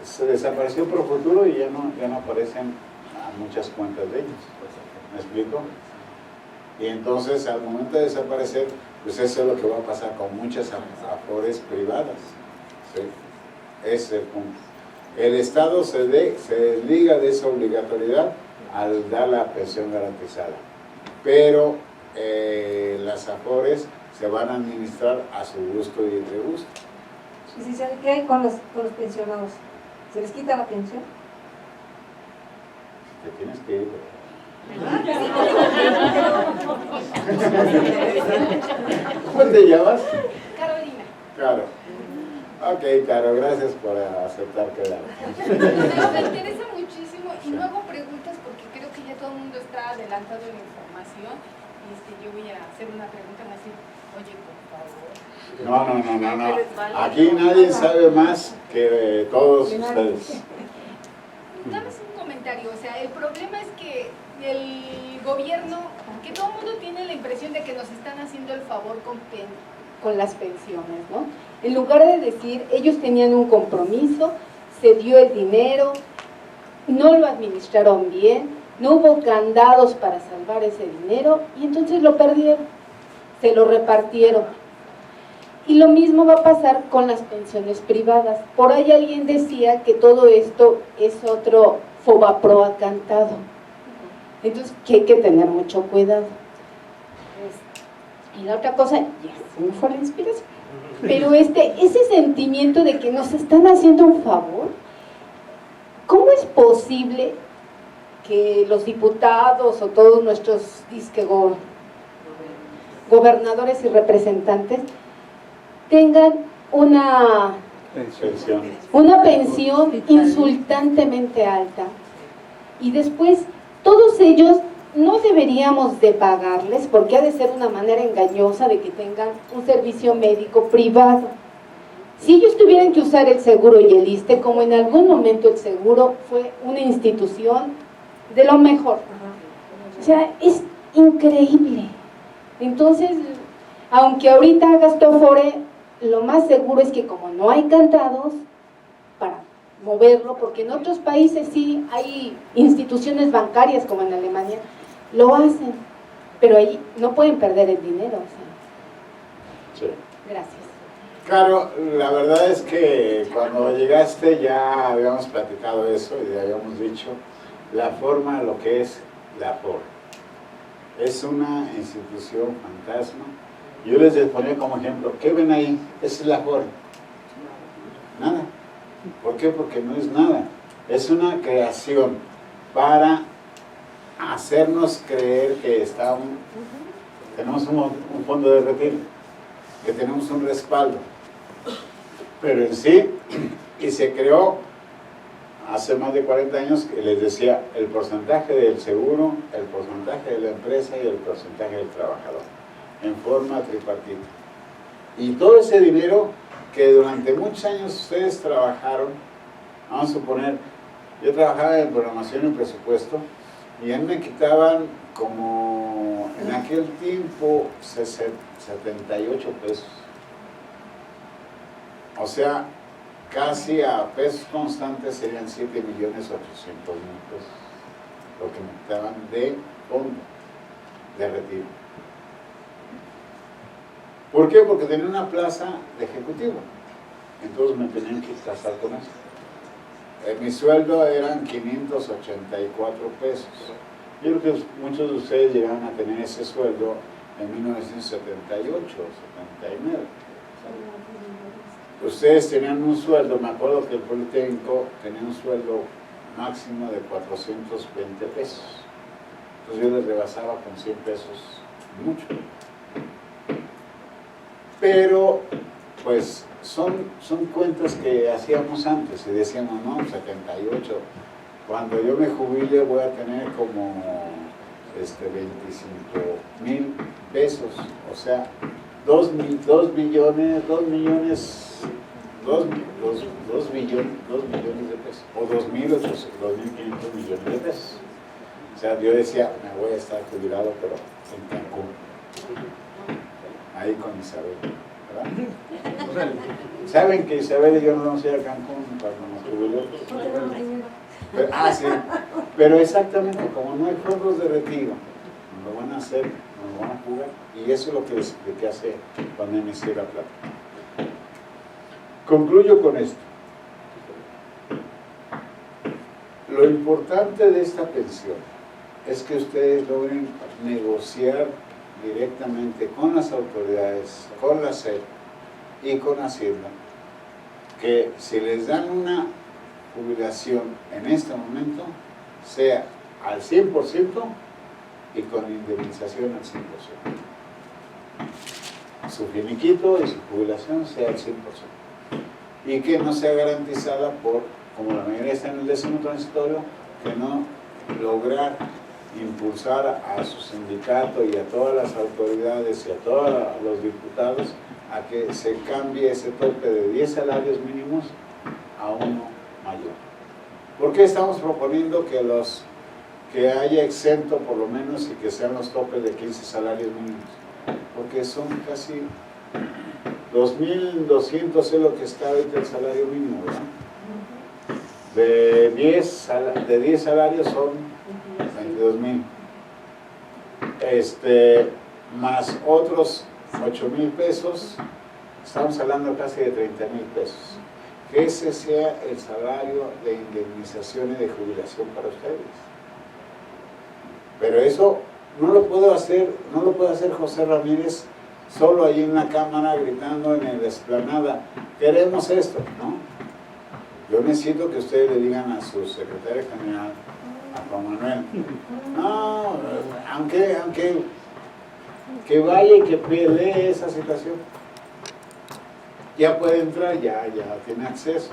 Se desapareció Profuturo y ya no aparecen a muchas cuentas de ellos. ¿Me explico? Y entonces al momento de desaparecer, pues eso es lo que va a pasar con muchas afores privadas. ¿Sí? Es el punto. El Estado se desliga de esa obligatoriedad al dar la pensión garantizada, pero las afores se van a administrar a su gusto y de gusto. ¿Y si sabe qué hay con los pensionados? ¿Se les quita la pensión? Te tienes que ir. ¿Cómo te llamas? Carolina. Caro. Ok, Caro, gracias por aceptar quedar. Me interesa muchísimo y no hago preguntas porque creo que ya todo el mundo está adelantado en la información. Yo voy a hacer una pregunta así, oye, por favor. No. Aquí nadie sabe más que todos ustedes. Nada más un comentario, o sea, el problema es que el gobierno, que todo el mundo tiene la impresión de que nos están haciendo el favor con las pensiones, ¿no? En lugar de decir, ellos tenían un compromiso, se dio el dinero, no lo administraron bien, no hubo candados para salvar ese dinero y entonces lo perdieron, se lo repartieron. Y lo mismo va a pasar con las pensiones privadas. Por ahí alguien decía que todo esto es otro Fobaproa cantado. Entonces, que hay que tener mucho cuidado. Y la otra cosa, ya se me fue la inspiración. Pero ese sentimiento de que nos están haciendo un favor, ¿cómo es posible que los diputados o todos nuestros gobernadores y representantes tengan una pensión insultantemente alta y después todos ellos no deberíamos de pagarles porque ha de ser una manera engañosa de que tengan un servicio médico privado? Si ellos tuvieran que usar el seguro y el ISSSTE, como en algún momento el seguro fue una institución de lo mejor, o sea, es increíble. Entonces, aunque ahorita hagas tu Afore, lo más seguro es que como no hay candados para moverlo, porque en otros países sí hay instituciones bancarias como en Alemania, lo hacen, pero ahí no pueden perder el dinero. O sea. Sí. Gracias. Claro, la verdad es que cuando llegaste ya habíamos platicado eso y ya habíamos dicho la forma, lo que es la Afore. Es una institución fantasma. Yo les ponía como ejemplo, ¿qué ven ahí? Esa es la Afore. Nada. ¿Por qué? Porque no es nada. Es una creación para hacernos creer que tenemos un fondo de retiro, que tenemos un respaldo. Pero en sí, y se creó hace más de 40 años, que les decía, el porcentaje del seguro, el porcentaje de la empresa y el porcentaje del trabajador, en forma tripartita. Y todo ese dinero que durante muchos años ustedes trabajaron, vamos a suponer, yo trabajaba en programación y presupuesto, Y a mí me quitaban como en aquel tiempo 78 pesos. O sea, casi a pesos constantes serían 7.800.000 pesos. Lo que me quitaban de fondo, de retiro. ¿Por qué? Porque tenía una plaza de ejecutivo. Entonces me tenían que casar con eso. Mi sueldo eran 584 pesos. Yo creo que muchos de ustedes llegaron a tener ese sueldo en 1978, 79. Ustedes tenían un sueldo, me acuerdo que el Politécnico tenía un sueldo máximo de 420 pesos. Entonces yo les rebasaba con 100 pesos mucho. Pero, pues, son cuentas que hacíamos antes y decíamos, no, 78. Cuando yo me jubile voy a tener como 25.000 pesos. O sea, 2 billones de pesos. O 2.500 millones de pesos. O sea, yo decía, me voy a estar jubilado, pero en Cancún. Ahí con Isabel, ¿verdad? ¿Saben que Isabel y yo no vamos a ir a Cancún cuando nos jubilemos? Sí, pero exactamente, como no hay fondos de retiro, nos lo van a hacer, nos lo van a jugar, y eso es lo que les expliqué hace cuando inicié la plática. Concluyo con esto. Lo importante de esta pensión es que ustedes logren negociar directamente con las autoridades, con la SEP y con Hacienda, que si les dan una jubilación en este momento, sea al 100% y con indemnización al 100%. Su finiquito y su jubilación sea al 100%. Y que no sea garantizada por, como la mayoría está en el 10º transitorio, que no lograr impulsar a su sindicato y a todas las autoridades y a todos los diputados a que se cambie ese tope de 10 salarios mínimos a uno mayor. ¿Por qué estamos proponiendo que haya exento por lo menos y que sean los topes de 15 salarios mínimos? Porque son casi 2.200 es lo que está ahorita el salario mínimo, ¿verdad? De 10 salarios son 22.000, más otros 8.000 pesos, estamos hablando casi de 30.000 pesos. Que ese sea el salario de indemnización y de jubilación para ustedes. Pero eso no lo puede hacer José Ramírez solo ahí en la cámara gritando en la explanada, queremos esto, ¿no? Yo necesito que ustedes le digan a su secretario general, a Juan Manuel, no, aunque que vaya y que pelee esa situación, ya puede entrar, ya tiene acceso,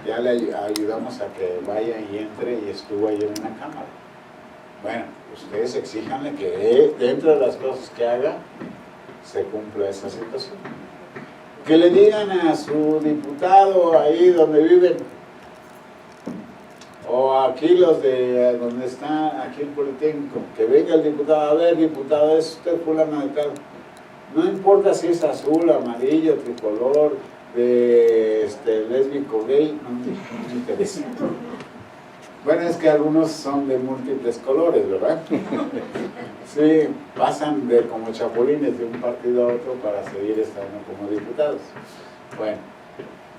ya le ayudamos a que vaya y entre y estuvo ayer en la cámara. Bueno, ustedes exíjanle que dentro de las cosas que haga se cumpla esa situación. Que le digan a su diputado ahí donde viven, o aquí los de donde está aquí el Politécnico, que venga el diputado, a ver diputado, es usted fulano de tal, no importa si es azul, amarillo, tricolor, de lésbico, gay, no me interesa. Bueno, es que algunos son de múltiples colores, ¿verdad? Sí, pasan como chapulines de un partido a otro para seguir estando como diputados. Bueno,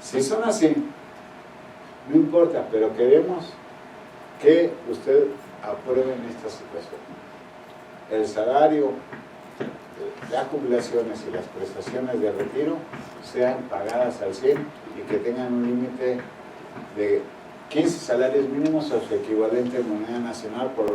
si son así, no importa, pero queremos que usted apruebe esta situación. El salario, las jubilaciones y las prestaciones de retiro sean pagadas al 100 y que tengan un límite de 15 salarios mínimos o su equivalente en moneda nacional por